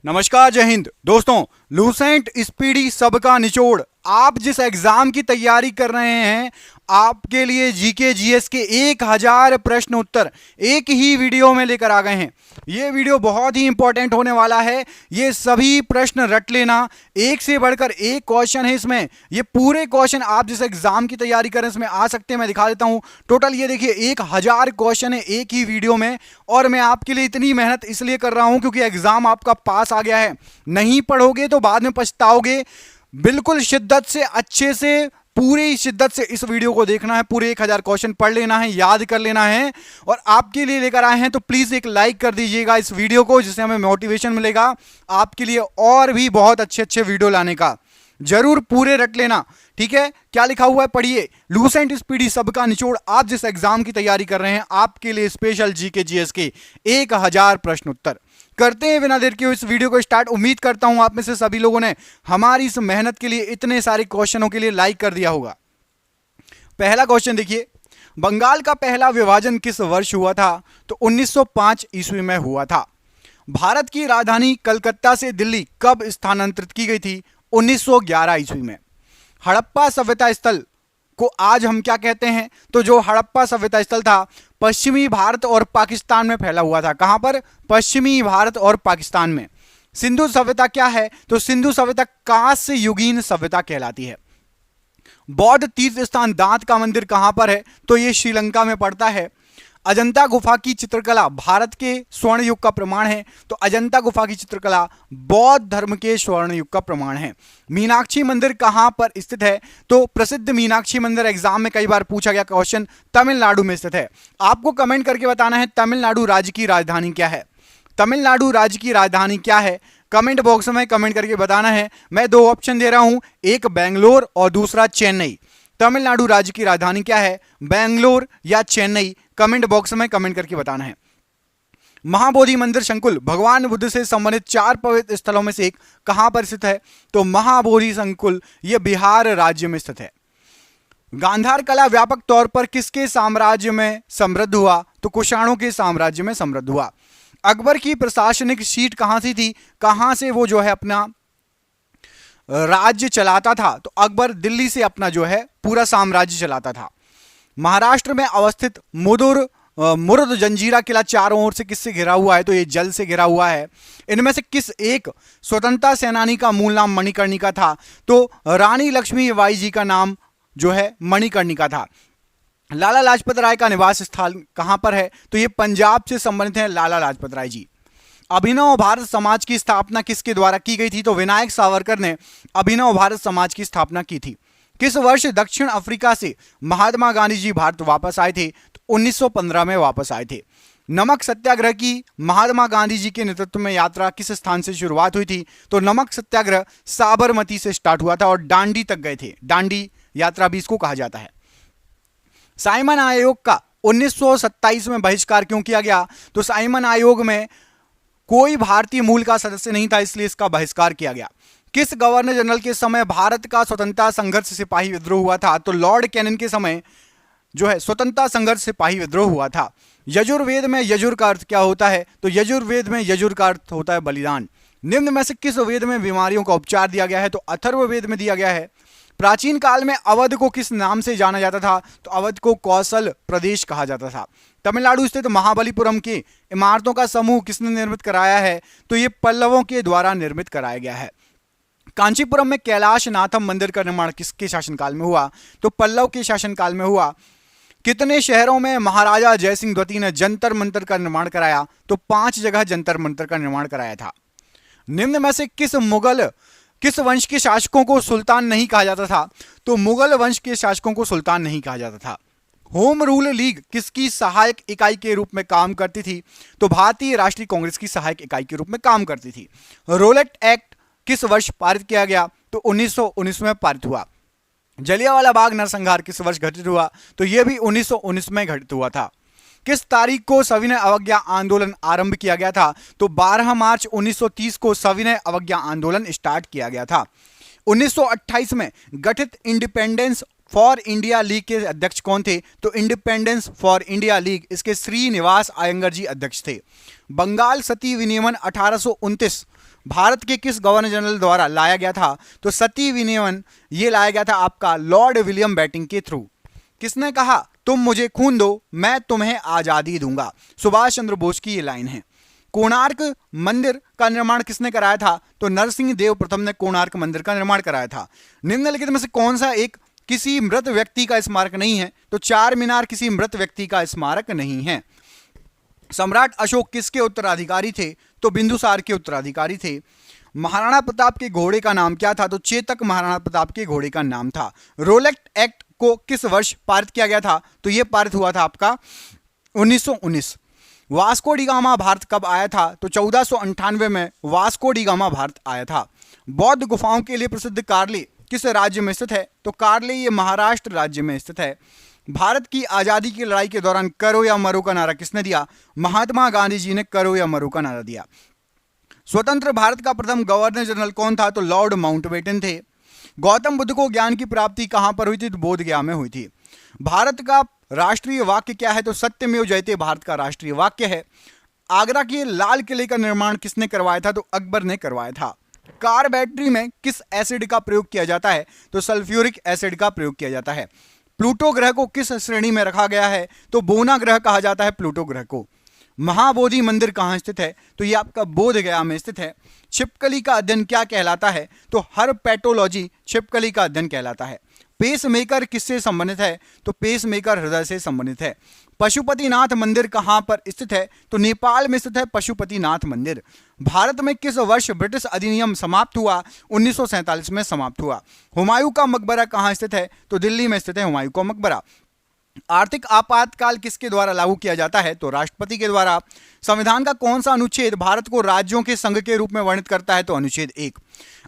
नमस्कार, जय हिंद दोस्तों। लूसेंट स्पीडी सबका निचोड़। आप जिस एग्जाम की तैयारी कर रहे हैं, आपके लिए जीके जीएस के 1000 प्रश्न उत्तर एक ही वीडियो में लेकर आ गए हैं। ये वीडियो बहुत ही इंपॉर्टेंट होने वाला है। ये सभी प्रश्न रट लेना, एक से बढ़कर एक क्वेश्चन है इसमें। ये पूरे क्वेश्चन आप जिस एग्जाम की तैयारी करें इसमें आ सकते हैं। मैं दिखा देता हूं। टोटल ये देखिए 1000 क्वेश्चन है एक ही वीडियो में। और मैं आपके लिए इतनी मेहनत इसलिए कर रहा हूं क्योंकि एग्जाम आपका पास आ गया है। नहीं पढ़ोगे तो बाद में पछताओगे। बिल्कुल शिद्दत से, अच्छे से, पूरी शिद्दत से इस वीडियो को देखना है। पूरे 1000 क्वेश्चन पढ़ लेना है, याद कर लेना है। और आपके लिए लेकर आए हैं तो प्लीज एक लाइक कर दीजिएगा इस वीडियो को, जिससे हमें मोटिवेशन मिलेगा आपके लिए और भी बहुत अच्छे अच्छे वीडियो लाने का। जरूर पूरे रट लेना, ठीक है। क्या लिखा हुआ है पढ़िए। लूसेंट स्पीडी सबका निचोड़। आप जिस एग्जाम की तैयारी कर रहे हैं, आपके लिए स्पेशल जीके जीएस के 1000 प्रश्न उत्तर। करते हैं बिना देर के इस वीडियो को स्टार्ट। उम्मीद करता हूं आप में से सभी लोगों ने हमारी इस मेहनत के लिए, इतने सारे क्वेश्चनों के लिए लाइक कर दिया होगा। पहला क्वेश्चन देखिए, बंगाल का पहला विभाजन किस वर्ष हुआ था? तो 1905 ईस्वी में हुआ था। भारत की राजधानी कलकत्ता से दिल्ली कब स्थानांतरित की गई थी? 1911 ईस्वी में। हड़प्पा सभ्यता स्थल को आज हम क्या कहते हैं? तो जो हड़प्पा सभ्यता स्थल था, पश्चिमी भारत और पाकिस्तान में फैला हुआ था। कहां पर? पश्चिमी भारत और पाकिस्तान में। सिंधु सभ्यता क्या है? तो सिंधु सभ्यता कांस्य युगीन सभ्यता कहलाती है। बौद्ध तीर्थ स्थान दांत का मंदिर कहां पर है? तो यह श्रीलंका में पड़ता है। अजंता गुफा की चित्रकला भारत के स्वर्ण युग का प्रमाण है। तो अजंता गुफा की चित्रकला बौद्ध धर्म के स्वर्ण युग का प्रमाण है। मीनाक्षी मंदिर कहां पर स्थित है? तो प्रसिद्ध मीनाक्षी मंदिर, एग्जाम में कई बार पूछा गया क्वेश्चन, तमिलनाडु में स्थित है। आपको कमेंट करके बताना है तमिलनाडु राज्य की राजधानी क्या है। तमिलनाडु राज्य की राजधानी क्या है? कमेंट बॉक्स में कमेंट करके बताना है। मैं दो ऑप्शन दे रहा हूं, एक बेंगलोर और दूसरा चेन्नई। तमिलनाडु राज्य की राजधानी क्या है? बेंगलोर या चेन्नई? कमेंट बॉक्स में कमेंट करके बताना है। महाबोधि मंदिर संकुल भगवान बुद्ध से संबंधित 4 पवित्र स्थलों में से एक कहां पर स्थित है? तो महाबोधि संकुल यह बिहार राज्य में स्थित है। गांधार कला व्यापक तौर पर किसके साम्राज्य में समृद्ध हुआ? तो कुषाणों के साम्राज्य में समृद्ध हुआ। अकबर की प्रशासनिक सीट कहां से थी? कहां से वो जो है अपना राज्य चलाता था? तो अकबर दिल्ली से अपना जो है पूरा साम्राज्य चलाता था। महाराष्ट्र में अवस्थित मुरुद जंजीरा किला चारों ओर से किससे घिरा हुआ है? तो ये जल से घिरा हुआ है। इनमें से किस एक स्वतंत्रता सेनानी का मूल नाम मणिकर्णिका था? तो रानी लक्ष्मीबाई जी का नाम जो है मणिकर्णिका था। लाला लाजपत राय का निवास स्थान कहां पर है? तो ये पंजाब से संबंधित है लाला लाजपत राय जी। अभिनव भारत समाज की स्थापना किसके द्वारा की गई थी? तो विनायक सावरकर ने अभिनव भारत समाज की स्थापना की थी। किस वर्ष दक्षिण अफ्रीका से महात्मा गांधी जी भारत वापस आए थे? तो 1915 में वापस आए थे। नमक सत्याग्रह की महात्मा गांधी जी के नेतृत्व में यात्रा किस स्थान से शुरुआत हुई थी? तो नमक सत्याग्रह साबरमती से स्टार्ट हुआ था और दांडी तक गए थे। दांडी यात्रा भी इसको कहा जाता है। साइमन आयोग का 1927 में बहिष्कार क्यों किया गया? तो साइमन आयोग में कोई भारतीय मूल का सदस्य नहीं था, इसलिए इसका बहिष्कार किया गया। किस गवर्नर जनरल के समय भारत का स्वतंत्रता संघर्ष सिपाही विद्रोह हुआ था? तो लॉर्ड कैनिंग के समय जो है स्वतंत्रता संघर्ष सिपाही विद्रोह हुआ था। यजुर्वेद में यजुर का अर्थ क्या होता है? तो यजुर्वेद में यजुर का अर्थ होता है बलिदान। निम्न में से किस वेद में बीमारियों का उपचार दिया गया है? तो अथर्ववेद में दिया गया है। प्राचीन काल में अवध को किस नाम से जाना जाता था? तो अवध को कौशल प्रदेश कहा जाता था। तमिलनाडु स्थित महाबलीपुरम की इमारतों का समूह किसने निर्मित कराया है? तो ये पल्लवों के द्वारा निर्मित कराया गया है। कांचीपुरम में कैलाशनाथम मंदिर का निर्माण किसके शासनकाल में हुआ? तो पल्लव के शासनकाल में हुआ। कितने शहरों में महाराजा जयसिंह द्वितीय ने जंतर मंतर का निर्माण कराया? तो 5 जगह जंतर मंतर का निर्माण कराया था। निम्न में से किस वंश के शासकों को सुल्तान नहीं कहा जाता था? तो मुगल वंश के शासकों को सुल्तान नहीं कहा जाता था। होम रूल लीग किसकी सहायक इकाई के रूप में काम करती थी? तो भारतीय राष्ट्रीय कांग्रेस की सहायक इकाई के रूप में काम करती थी। रोलेट एक्ट किस वर्ष पारित किया गया? तो 1919 में पारित हुआ। जलियांवाला बाग नरसंहार किस वर्ष घटित हुआ? तो यह भी 1919 में घटित हुआ था। किस तारीख को सविनय अवज्ञा आंदोलन आरंभ किया गया था? तो 12 मार्च 1930 को सविनय अवज्ञा आंदोलन स्टार्ट किया गया था। 1928 में गठित इंडिपेंडेंस फॉर इंडिया लीग के अध्यक्ष कौन थे? तो इंडिपेंडेंस फॉर इंडिया लीग, इसके श्रीनिवास अयंगर जी अध्यक्ष थे। बंगाल सती विनियमन 1829 भारत के किस गवर्नर जनरल द्वारा लाया गया था? तो सती विनियमन ये लाया गया था आपका लॉर्ड विलियम बेंटिंक के थ्रू। किसने कहा तुम मुझे खून दो मैं तुम्हें आजादी दूंगा? सुभाष चंद्र बोस की ये लाइन है। कोणार्क मंदिर का निर्माण किसने कराया था? तो नरसिंह देव प्रथम ने कोणार्क मंदिर का निर्माण कराया था। निम्नलिखित में से कौन सा एक किसी मृत व्यक्ति का स्मारक नहीं है? तो चार मीनार किसी मृत व्यक्ति का स्मारक नहीं है। सम्राट अशोक किसके उत्तराधिकारी थे? तो बिंदुसार के उत्तराधिकारी थे। महाराणा प्रताप के घोड़े का नाम क्या था? तो चेतक महाराणा प्रताप के घोड़े का नाम था। रोलेक्ट एक्ट को किस वर्ष पारित किया गया था? तो यह पारित हुआ था आपका 1919। वास्को डी गामा भारत कब आया था? तो 1498 में वास्को डी गामा भारत आया था। बौद्ध गुफाओं के लिए प्रसिद्ध कार्ले किस राज्य में स्थित है? तो कार्ले ये महाराष्ट्र राज्य में स्थित है। भारत की आजादी की लड़ाई के दौरान करो या मरो का नारा किसने दिया? महात्मा गांधी जी ने करो या मरो का नारा दिया। स्वतंत्र भारत का प्रथम गवर्नर जनरल कौन था? तो लॉर्ड माउंटबेटन थे। गौतम बुद्ध को ज्ञान की प्राप्ति कहां पर हुई थी? तो बोधगया में हुई थी। भारत का राष्ट्रीय वाक्य क्या है? तो सत्यमेव जयते भारत का राष्ट्रीय वाक्य है। आगरा के लाल किले का निर्माण किसने करवाया था? तो अकबर ने करवाया था। कार बैटरी में किस एसिड का प्रयोग किया जाता है? तो सल्फ्यूरिक एसिड का प्रयोग किया जाता है। प्लूटो ग्रह को किस श्रेणी में रखा गया है? तो बोना ग्रह कहा जाता है प्लूटो ग्रह को। महाबोधि मंदिर कहाँ स्थित है? तो ये आपका बोधगया में स्थित है। छिपकली का अध्ययन क्या कहलाता है? तो हर्पेटोलॉजी छिपकली का अध्ययन कहलाता है। पेसमेकर किससे संबंधित है? तो पेसमेकर हृदय से संबंधित है। पशुपतिनाथ मंदिर कहां पर स्थित है? तो नेपाल में स्थित है पशुपतिनाथ मंदिर। भारत में किस वर्ष ब्रिटिश अधिनियम समाप्त हुआ? 1947 में समाप्त हुआ। हुमायूं का मकबरा कहां स्थित है? तो दिल्ली में स्थित है हुमायूं का मकबरा। आर्थिक आपातकाल किसके द्वारा लागू किया जाता है? तो राष्ट्रपति के द्वारा। संविधान का कौन सा अनुच्छेद भारत को राज्यों के संघ के रूप में वर्णित करता है? तो अनुच्छेद 1।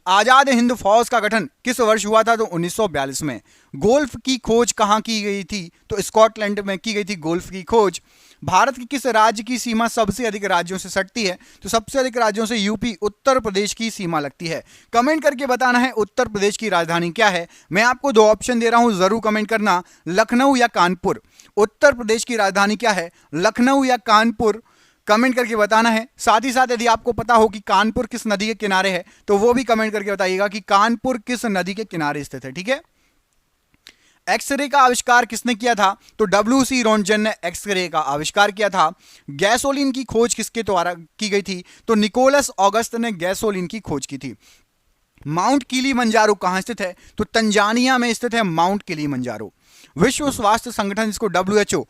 आजाद हिंद फौज का गठन किस वर्ष हुआ था? तो 1942 में। गोल्फ की खोज कहां की गई थी? तो स्कॉटलैंड में की गई थी गोल्फ की खोज। भारत की किस राज्य की सीमा सबसे अधिक राज्यों से सटती है? तो सबसे अधिक राज्यों से यूपी उत्तर प्रदेश की सीमा लगती है। कमेंट करके बताना है उत्तर प्रदेश की राजधानी क्या है। मैं आपको दो ऑप्शन दे रहा हूं, जरूर कमेंट करना, लखनऊ या कानपुर। उत्तर प्रदेश की राजधानी क्या है? लखनऊ या कानपुर? कमेंट करके बताना है। साथ ही साथ यदि आपको पता हो कि कानपुर किस नदी के किनारे है तो वो भी कमेंट करके बताइएगा कि कानपुर किस नदी के किनारे स्थित है। ठीक है। एक्सरे का आविष्कार किसने किया था? तो डब्ल्यू.सी. रोन्टगन ने एक्सरे का आविष्कार किया था। गैसोलीन की खोज किसके द्वारा की गई थी? तो निकोलस ऑगस्ट ने गैसोलीन की खोज की थी। माउंट किलीमंजारो कहां स्थित है? तो तंजानिया में स्थित है माउंट किलीमंजारो। विश्व स्वास्थ्य संगठन, जिसको WHO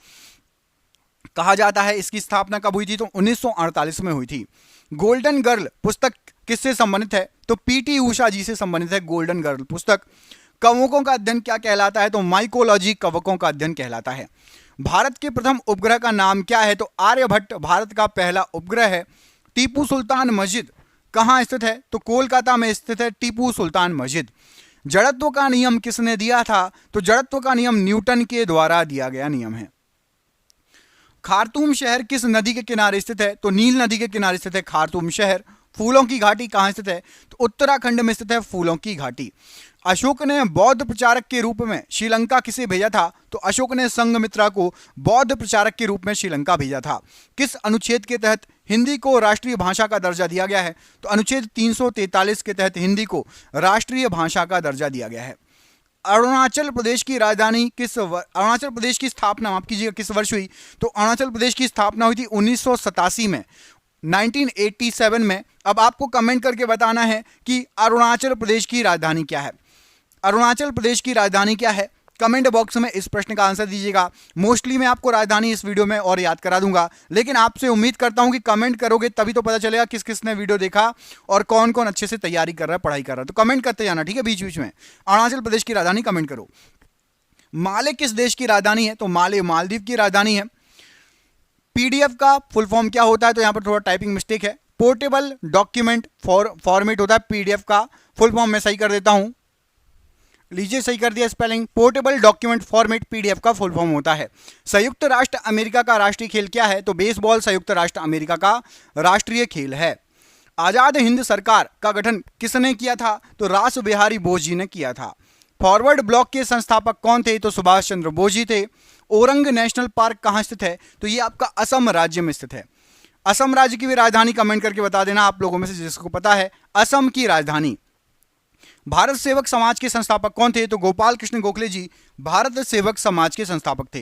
कहा जाता है, इसकी स्थापना कब हुई थी? तो 1948 में हुई थी। गोल्डन गर्ल पुस्तक किससे संबंधित है? तो पीटी उषा जी से संबंधित है गोल्डन गर्ल पुस्तक। कवकों का अध्ययन क्या कहलाता है? तो माइकोलॉजी कवकों का अध्ययन कहलाता है। भारत के प्रथम उपग्रह का नाम क्या है? तो आर्यभट्ट भारत का पहला उपग्रह है। टीपू सुल्तान मस्जिद कहां स्थित है? तो कोलकाता में स्थित है टीपू सुल्तान मस्जिद। जड़त्व का नियम किसने दिया था? तो जड़त्व का नियम न्यूटन के द्वारा दिया गया नियम है। खार्तूम शहर किस नदी के किनारे स्थित है? तो नील नदी के किनारे स्थित है खार्तूम शहर। फूलों की घाटी कहां स्थित है? तो उत्तराखंड में स्थित है फूलों की घाटी। अशोक ने बौद्ध प्रचारक के रूप में श्रीलंका किसे भेजा था? तो अशोक ने संघमित्रा को बौद्ध प्रचारक के रूप में श्रीलंका भेजा था। किस अनुच्छेद के तहत हिंदी को राष्ट्रीय भाषा का दर्जा दिया गया है? तो अनुच्छेद 343 के तहत हिंदी को राष्ट्रीय भाषा का दर्जा दिया गया है। अरुणाचल प्रदेश की राजधानी अरुणाचल प्रदेश की स्थापना माफ कीजिएगा किस वर्ष हुई? तो अरुणाचल प्रदेश की स्थापना हुई थी 1987 में, 1987 में। अब आपको कमेंट करके बताना है कि अरुणाचल प्रदेश की राजधानी क्या है। अरुणाचल प्रदेश की राजधानी क्या है? कमेंट बॉक्स में इस प्रश्न का आंसर दीजिएगा। मोस्टली मैं आपको राजधानी इस वीडियो में और याद करा दूंगा, लेकिन आपसे उम्मीद करता हूं कि कमेंट करोगे तभी तो पता चलेगा किस किस ने वीडियो देखा और कौन कौन अच्छे से तैयारी कर रहा है, पढ़ाई कर रहा है। तो कमेंट करते जाना, ठीक है। बीच बीच में अरुणाचल प्रदेश की राजधानी कमेंट करो। माले किस देश की राजधानी है? तो माले मालदीव की राजधानी है। पीडीएफ का फुल फॉर्म क्या होता है? तो यहां पर थोड़ा टाइपिंग मिस्टेक है। पोर्टेबल डॉक्यूमेंट फॉर्मेट होता है पीडीएफ का फुल फॉर्म। मैं सही कर देता हूं, लीजिए सही कर दिया spelling. Portable document format PDF का फुल फॉर्म होता है। संयुक्त राष्ट्र अमेरिका का राष्ट्रीय खेल क्या है? तो बेसबॉल संयुक्त राष्ट्र अमेरिका का राष्ट्रीय खेल है। आजाद हिंद सरकार का गठन किसने किया था? तो रास बिहारी बोस जी ने किया था। फॉरवर्ड ब्लॉक के संस्थापक कौन थे? तो सुभाष चंद्र बोस जी थे। ओरंग नेशनल पार्क कहां स्थित है? तो ये आपका असम राज्य में स्थित है। असम राज्य की भी राजधानी कमेंट करके बता देना आप लोगों में से जिसको पता है असम की राजधानी। भारत सेवक समाज के संस्थापक कौन थे? तो गोपाल कृष्ण गोखले जी भारत सेवक समाज के संस्थापक थे।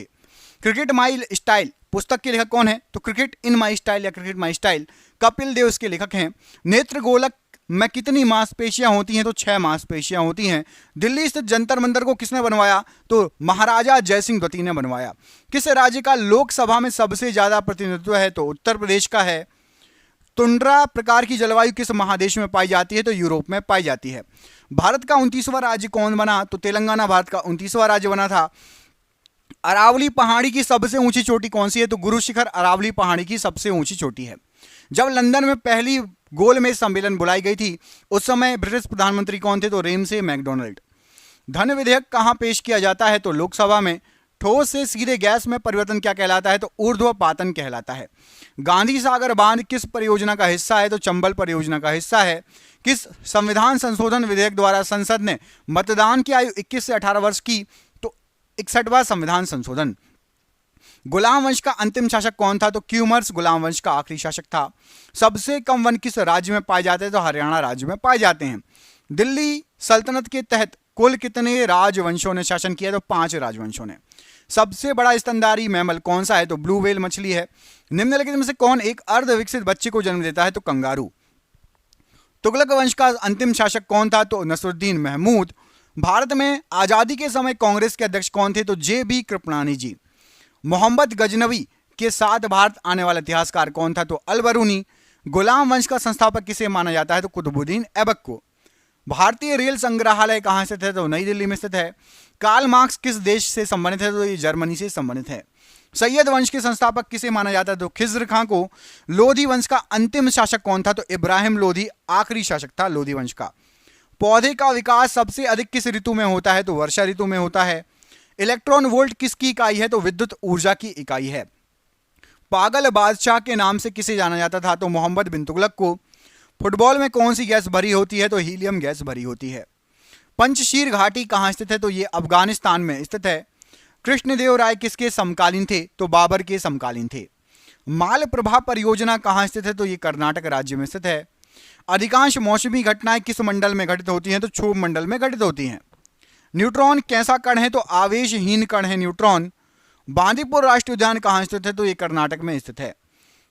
क्रिकेट माई स्टाइल पुस्तक के लेखक कौन है? तो क्रिकेट इन माई स्टाइल या cricket my style Kapil Dev इसके लेखक हैं। नेत्र गोलक में कितनी मांसपेशियां होती हैं? तो 6 मांसपेशियां होती हैं। दिल्ली स्थित जंतर मंतर को किसने बनवाया? तो महाराजा जयसिंह द्वितीय ने बनवाया। किस राज्य का लोकसभा में सबसे ज्यादा प्रतिनिधित्व है? तो उत्तर प्रदेश का है। तुंड्रा प्रकार की जलवायु किस महादेश में पाई जाती है? तो यूरोप में पाई जाती है। भारत का 29वां राज्य कौन बना? तो तेलंगाना भारत का 29वां राज्य बना था। अरावली पहाड़ी की सबसे ऊंची चोटी कौन सी है? तो गुरु शिखर अरावली पहाड़ी की सबसे ऊंची चोटी है। जब लंदन में पहली गोलमेज सम्मेलन बुलाई गई थी उस समय ब्रिटिश प्रधानमंत्री कौन थे? तो रेमसे मैकडोनल्ड। धन विधेयक कहां पेश किया जाता है? तो लोकसभा में। ठोस से सीधे गैस में परिवर्तन क्या कहलाता है? तो ऊर्ध्वपातन कहलाता है। गांधी सागर बांध किस परियोजना का हिस्सा है? तो चंबल परियोजना का हिस्सा है। किस संविधान संशोधन विधेयक द्वारा संसद ने मतदान की आयु 21 से 18 वर्ष की? तो 61वां संविधान संशोधन। गुलाम वंश का अंतिम शासक कौन था? तो क्यूमर्स गुलाम वंश का आखिरी शासक था। सबसे कम वन किस राज्य में पाए जाते हैं? तो हरियाणा राज्य में पाए जाते हैं। दिल्ली सल्तनत के तहत कुल कितने राजवंशों ने शासन किया? तो 5 राजवंशों ने। सबसे बड़ा स्तनधारी मैमल कौन सा है? तो ब्लू व्हेल मछली है। निम्नलिखित में से कौन एक अर्ध विकसित बच्चे को जन्म देता है? तो कंगारू। तुगलक वंश का अंतिम शासक कौन था? तो नसरुद्दीन महमूद। भारत में आजादी के समय कांग्रेस के अध्यक्ष कौन थे? तो जे.बी. कृपलानी जी। मोहम्मद गजनवी के साथ भारत आने वाला इतिहासकार कौन था? तो अल बरूनी। गुलाम वंश का संस्थापक किसे माना जाता है? तो कुतुबुद्दीन ऐबक को। भारतीय रेल संग्रहालय कहां स्थित है? तो नई दिल्ली में स्थित है। कार्ल मार्क्स किस देश से संबंधित है? तो ये जर्मनी से संबंधित है। सैयद वंश के संस्थापक किसे माना जाता है? तो खिज्र खां को। लोधी वंश का अंतिम शासक कौन था? तो इब्राहिम लोधी आखिरी शासक था लोधी वंश का। पौधे का विकास सबसे अधिक किस ऋतु में होता है? तो वर्षा ऋतु में होता है। इलेक्ट्रॉन वोल्ट किसकी इकाई है? तो विद्युत ऊर्जा की इकाई है। पागल बादशाह के नाम से किसे जाना जाता था? तो मोहम्मद बिन तुगलक को। फुटबॉल में कौन सी गैस भरी होती है? तो हीलियम गैस भरी होती है। पंचशीर घाटी कहां स्थित है? तो ये अफगानिस्तान में स्थित है। कृष्णदेव राय किसके समकालीन थे? तो बाबर के समकालीन थे। मालप्रभा परियोजना कहां स्थित है? तो ये कर्नाटक राज्य में स्थित है। अधिकांश मौसमी घटनाएं किस मंडल में घटित होती हैं? तो क्षोभ मंडल में घटित होती हैं। न्यूट्रॉन कैसा कण है? तो आवेशहीन कण है न्यूट्रॉन। बांदीपुर राष्ट्रीय उद्यान कहां स्थित है? तो ये कर्नाटक में स्थित है।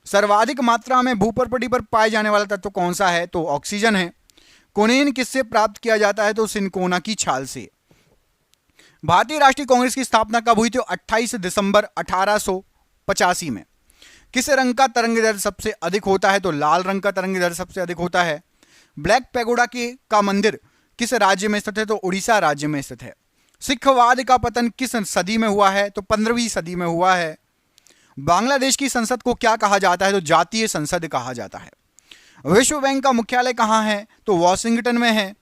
सर्वाधिक मात्रा में भूपर्पटी पर पाए जाने वाला तत्व कौन सा है? तो ऑक्सीजन है। कोनेन किससे प्राप्त किया जाता है? तो सिनकोना की छाल से। भारतीय राष्ट्रीय कांग्रेस की स्थापना कब हुई थी? 28 दिसंबर 1885 में। किस रंग का तरंग दैर्ध्य सबसे अधिक होता है? तो लाल रंग का तरंग दैर्ध्य सबसे अधिक होता है। ब्लैक पैगोडा का मंदिर किस राज्य में स्थित है? तो उड़ीसा राज्य में स्थित है। सिखवाद का पतन किस सदी में हुआ है? तो 15वीं सदी में हुआ है। बांग्लादेश की संसद को क्या कहा जाता है? तो जातीय संसद कहा जाता है। विश्व बैंक का मुख्यालय कहां है? तो वॉशिंगटन में है।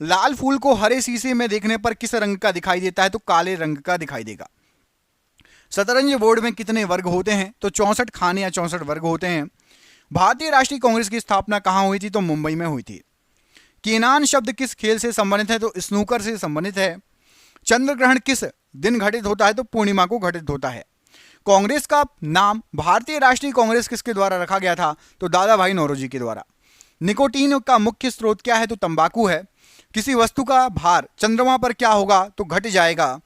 लाल फूल को हरे शीशे में देखने पर किस रंग का दिखाई देता है? तो काले रंग का दिखाई देगा। शतरंज बोर्ड में कितने वर्ग होते हैं? तो 64 खाने या 64 वर्ग होते हैं। भारतीय राष्ट्रीय कांग्रेस की स्थापना कहां हुई थी? तो मुंबई में हुई थी। कीनान शब्द किस खेल से संबंधित है? तो स्नूकर से संबंधित है। चंद्र ग्रहण किस दिन घटित होता है? तो पूर्णिमा को घटित होता है। कांग्रेस का नाम भारतीय राष्ट्रीय कांग्रेस किसके द्वारा रखा गया था? तो दादा भाई नौरोजी के द्वारा। निकोटीन का मुख्य स्रोत क्या है? तो तंबाकू है। किसी वस्तु का भार चंद्रमा पर क्या होगा? तो घट जाएगा।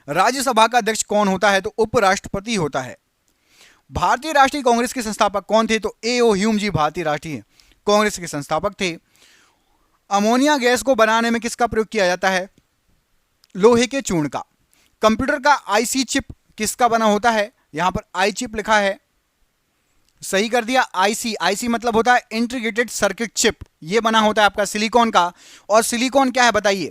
राज्यसभा का अध्यक्ष कौन होता है? तो उपराष्ट्रपति होता है। भारतीय राष्ट्रीय कांग्रेस के संस्थापक कौन थे? तो ए.ओ. ह्यूम जी भारतीय राष्ट्रीय कांग्रेस के संस्थापक थे। अमोनिया गैस को बनाने में किसका प्रयोग किया जाता है? लोहे के चूर्ण का। कंप्यूटर का आईसी चिप किसका बना होता है? यहां पर आई चिप लिखा है, सही कर दिया। आईसी, आईसी मतलब होता है इंटीग्रेटेड सर्किट चिप। ये बना होता है आपका सिलिकॉन का। और सिलिकॉन क्या है बताइए?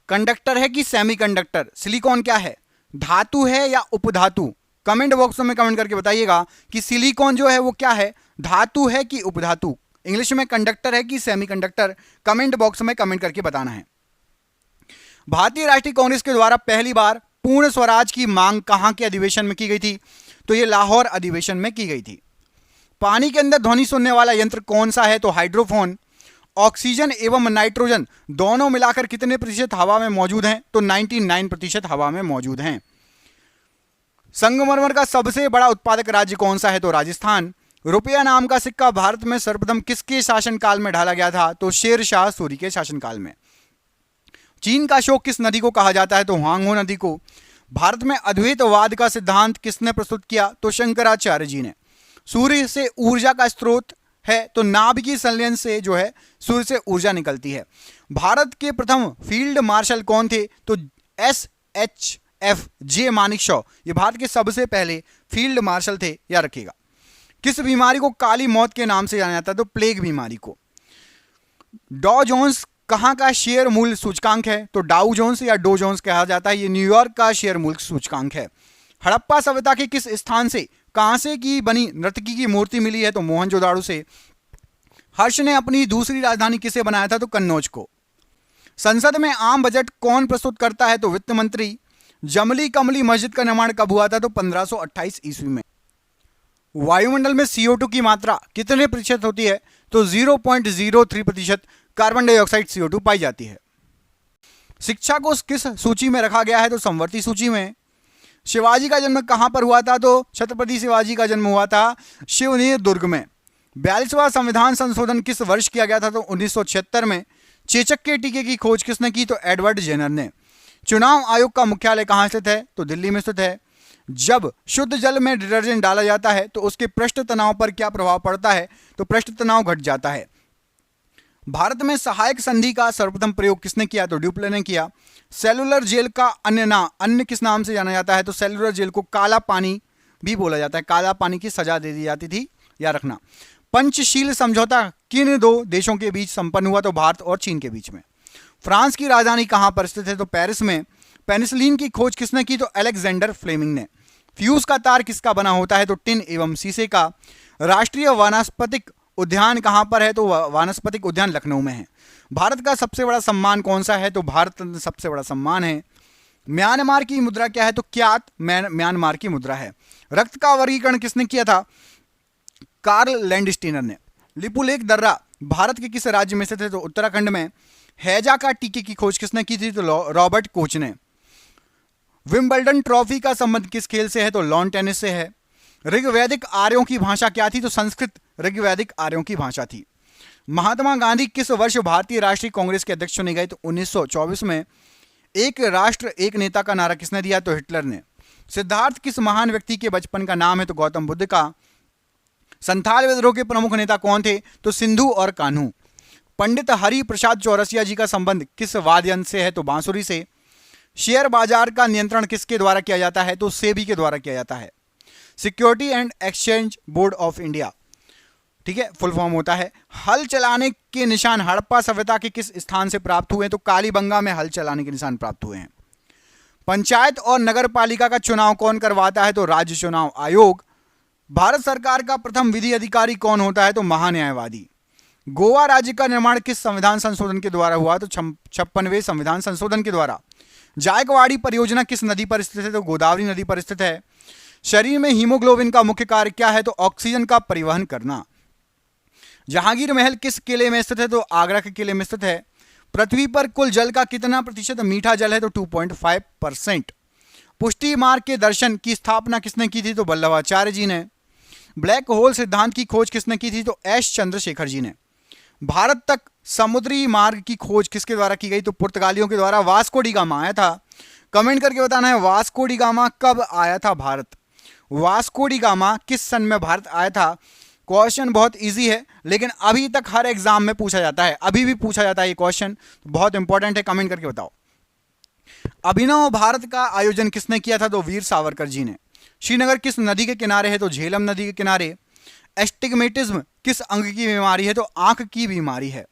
कंडक्टर है कि सेमीकंडक्टर? सिलिकॉन क्या है? धातु है या उपधातु? कमेंट बॉक्स में कमेंट करके बताइएगा कि सिलिकॉन जो है वो क्या है, धातु है कि उपधातु। इंग्लिश में कंडक्टर है कि सेमीकंडक्टर? कमेंट बॉक्स में कमेंट करके बताना है। भारतीय राष्ट्रीय कांग्रेस के द्वारा पहली बार पूर्ण स्वराज की मांग कहां के अधिवेशन में की गई थी? तो ये लाहौर अधिवेशन में की गई थी। पानी के अंदर ध्वनि सुनने वाला यंत्र कौन सा है? तो हाइड्रोफोन। ऑक्सीजन एवं नाइट्रोजन दोनों मिलाकर कितने प्रतिशत हवा में मौजूद हैं? तो 99% हवा में मौजूद हैं। संगमरमर का सबसे बड़ा उत्पादक राज्य कौन सा है? तो राजस्थान। रुपया नाम का सिक्का भारत में सर्वप्रथम किसके शासनकाल में ढाला गया था? तो शेर शाह सूरी के शासनकाल में। चीन का अशोक किस नदी को कहा जाता है? तो हांगहो नदी को। भारत में अद्वैतवाद का सिद्धांत किसने प्रस्तुत किया? तो शंकराचार्य जी ने। सूर्य से ऊर्जा का स्रोत है तो नाभिकीय संलयन से जो है सूर्य से ऊर्जा निकलती है। भारत के प्रथम फील्ड मार्शल कौन थे? तो SHF जे मानेकशॉ, ये भारत के सबसे पहले फील्ड मार्शल थे, याद रखिएगा। किस बीमारी को काली मौत के नाम से जाना जाता है? तो प्लेग बीमारी को। डॉ जोन्स कहां का शेयर मूल्य सूचकांक है? तो डाउ जोन्स या डो जोन्स कहा जाता है, ये न्यूयॉर्क का शेयर मूल्य सूचकांक है। हड़प्पा सभ्यता के किस स्थान से कांसे की बनी नर्तकी की मूर्ति मिली है? तो मोहनजोदाड़ो से। हर्ष ने अपनी दूसरी राजधानी किसे बनाया था? तो कन्नौज को। संसद में आम बजट कौन प्रस्तुत करता है? तो वित्त मंत्री। जमली कमली मस्जिद का निर्माण कब हुआ था? तो 1528 ईस्वी में। वायुमंडल में CO2 की मात्रा कितने प्रतिशत होती है? तो 0.03% कार्बन डाइऑक्साइड CO2 पाई जाती है। शिक्षा को किस सूची में रखा गया है? तो संवर्ती सूची में। शिवाजी का जन्म कहां पर हुआ था? तो छत्रपति शिवाजी का जन्म हुआ था शिवनेर दुर्ग में। 42वां संविधान संशोधन किस वर्ष किया गया था? तो 1976 में। चेचक के टीके की खोज किसने की? तो एडवर्ड जेनर ने। चुनाव आयोग का मुख्यालय कहां स्थित है? तो दिल्ली में स्थित है। जब शुद्ध जल में डिटर्जेंट डाला जाता है तो उसके पृष्ठ तनाव पर क्या प्रभाव पड़ता है? तो पृष्ठ तनाव घट जाता है। भारत में सहायक संधि का सर्वप्रथम प्रयोग किसने किया? तो ड्यूप्ले ने किया। सेलुलर जेल का अन्य किस नाम से जाना जाता है? तो सेलुलर जेल को काला पानी भी बोला जाता है, काला पानी की सजा दे दी जाती थी, याद रखना। पंचशील समझौता किन दो देशों के बीच संपन्न हुआ? तो भारत और चीन के बीच में। फ्रांस की राजधानी कहां पर स्थित है? तो पेरिस में। पेनिसिलिन की खोज किसने की? तो अलेक्जेंडर फ्लेमिंग ने। फ्यूज का तार किसका बना होता है? तो टिन एवं शीशे का। राष्ट्रीय वानस्पतिक उद्यान कहां पर है? तो वानस्पतिक उद्यान लखनऊ में है। भारत का सबसे बड़ा सम्मान कौन सा है? तो भारत रत्न सबसे बड़ा सम्मान है। म्यांमार की मुद्रा क्या है? तो क्यात म्यांमार की मुद्रा है। रक्त का वर्गीकरण किसने किया था? कार्ल लैंडस्टीनर ने। लिपुलेख दर्रा भारत के किस राज्य में स्थित है? तो उत्तराखंड में। हैजा का टीके की खोज किसने की थी? तो रॉबर्ट कोच ने। विंबलडन ट्रॉफी का संबंध किस खेल से है? तो लॉन टेनिस से है। ऋग्वैदिक आर्यों की भाषा क्या थी? तो संस्कृत ऋग्वैदिक आर्यों की भाषा थी। महात्मा गांधी किस वर्ष भारतीय राष्ट्रीय कांग्रेस के अध्यक्ष चुने गए? तो 1924 में। एक राष्ट्र एक नेता का नारा किसने दिया? तो हिटलर ने। सिद्धार्थ किस महान व्यक्ति के बचपन का नाम है? तो गौतम बुद्ध का। संथाल विद्रोह के प्रमुख नेता कौन थे? तो सिंधु और कान्हू। पंडित हरि प्रसाद चौरसिया जी का संबंध किस वाद्य यंत्र से है? तो बांसुरी से। शेयर बाजार का नियंत्रण किसके द्वारा किया जाता है? तो सेबी के द्वारा किया जाता है। Security and exchange board of India, ठीक है, फुल फॉर्म होता है। हल चलाने के निशान हड़प्पा सभ्यता के किस स्थान से प्राप्त हुए? तो कालीबंगा में हल चलाने के निशान प्राप्त हुए हैं। पंचायत और नगर पालिका का चुनाव कौन करवाता है? तो राज्य चुनाव आयोग। भारत सरकार का प्रथम विधि अधिकारी कौन होता है? तो महान्यायवादी। गोवा राज्य का निर्माण किस संविधान संशोधन के द्वारा हुआ? तो 56वें संविधान संशोधन के द्वारा। जायकवाड़ी परियोजना किस नदी पर स्थित है? तो गोदावरी नदी पर स्थित है। शरीर में हीमोग्लोबिन का मुख्य कार्य क्या है? तो ऑक्सीजन का परिवहन करना। जहांगीर महल किस किले में स्थित है? तो आगरा के किले में स्थित है। पृथ्वी पर कुल जल का कितना प्रतिशत मीठा जल है? तो 2.5%। पुष्टि मार्ग के दर्शन की स्थापना किसने की थी? तो वल्लभाचार्य जी ने। ब्लैक होल सिद्धांत की खोज किसने की थी? तो एस चंद्रशेखर जी ने। भारत तक समुद्री मार्ग की खोज किसके द्वारा की गई? तो पुर्तगालियों के द्वारा। वास्को डी गामा आया था। कमेंट करके बताना है वास्को डी गामा कब आया था भारत? वास्को डी गामा किस सन में भारत आया था? क्वेश्चन बहुत इजी है लेकिन अभी तक हर एग्जाम में पूछा जाता है, अभी भी पूछा जाता है ये क्वेश्चन, बहुत इंपॉर्टेंट है, कमेंट करके बताओ। अभिनव भारत का आयोजन किसने किया था? तो वीर सावरकर जी ने। श्रीनगर किस नदी के किनारे है? तो झेलम नदी के किनारे। एस्टिग्मेटिज्म किस अंग की बीमारी है? तो आंख की बीमारी है।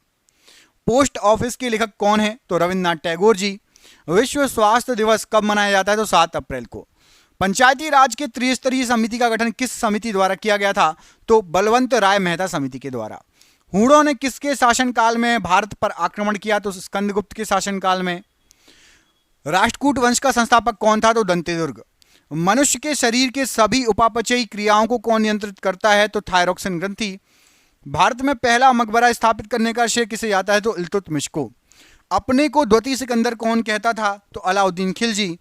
पोस्ट ऑफिस के लेखक कौन है? तो रविन्द्रनाथ टैगोर जी। विश्व स्वास्थ्य दिवस कब मनाया जाता है? तो 7 अप्रैल को। पंचायती राज के त्रिस्तरीय समिति का गठन किस समिति द्वारा किया गया था? तो बलवंत राय मेहता समिति के द्वारा। हूणों ने किसके शासनकाल में भारत पर आक्रमण किया? तो स्कंदगुप्त के शासनकाल में। राष्ट्रकूट वंश का संस्थापक कौन था? तो दंतेदुर्ग। मनुष्य के शरीर के सभी उपापचयी क्रियाओं को कौन नियंत्रित करता है? तो थायरोक्सिन ग्रंथि। भारत में पहला मकबरा स्थापित करने का श्रेय किसे जाता है? तो इल्तुतमिश को। अपने को द्वितीय सिकंदर कौन कहता था? तो अलाउद्दीन खिलजी।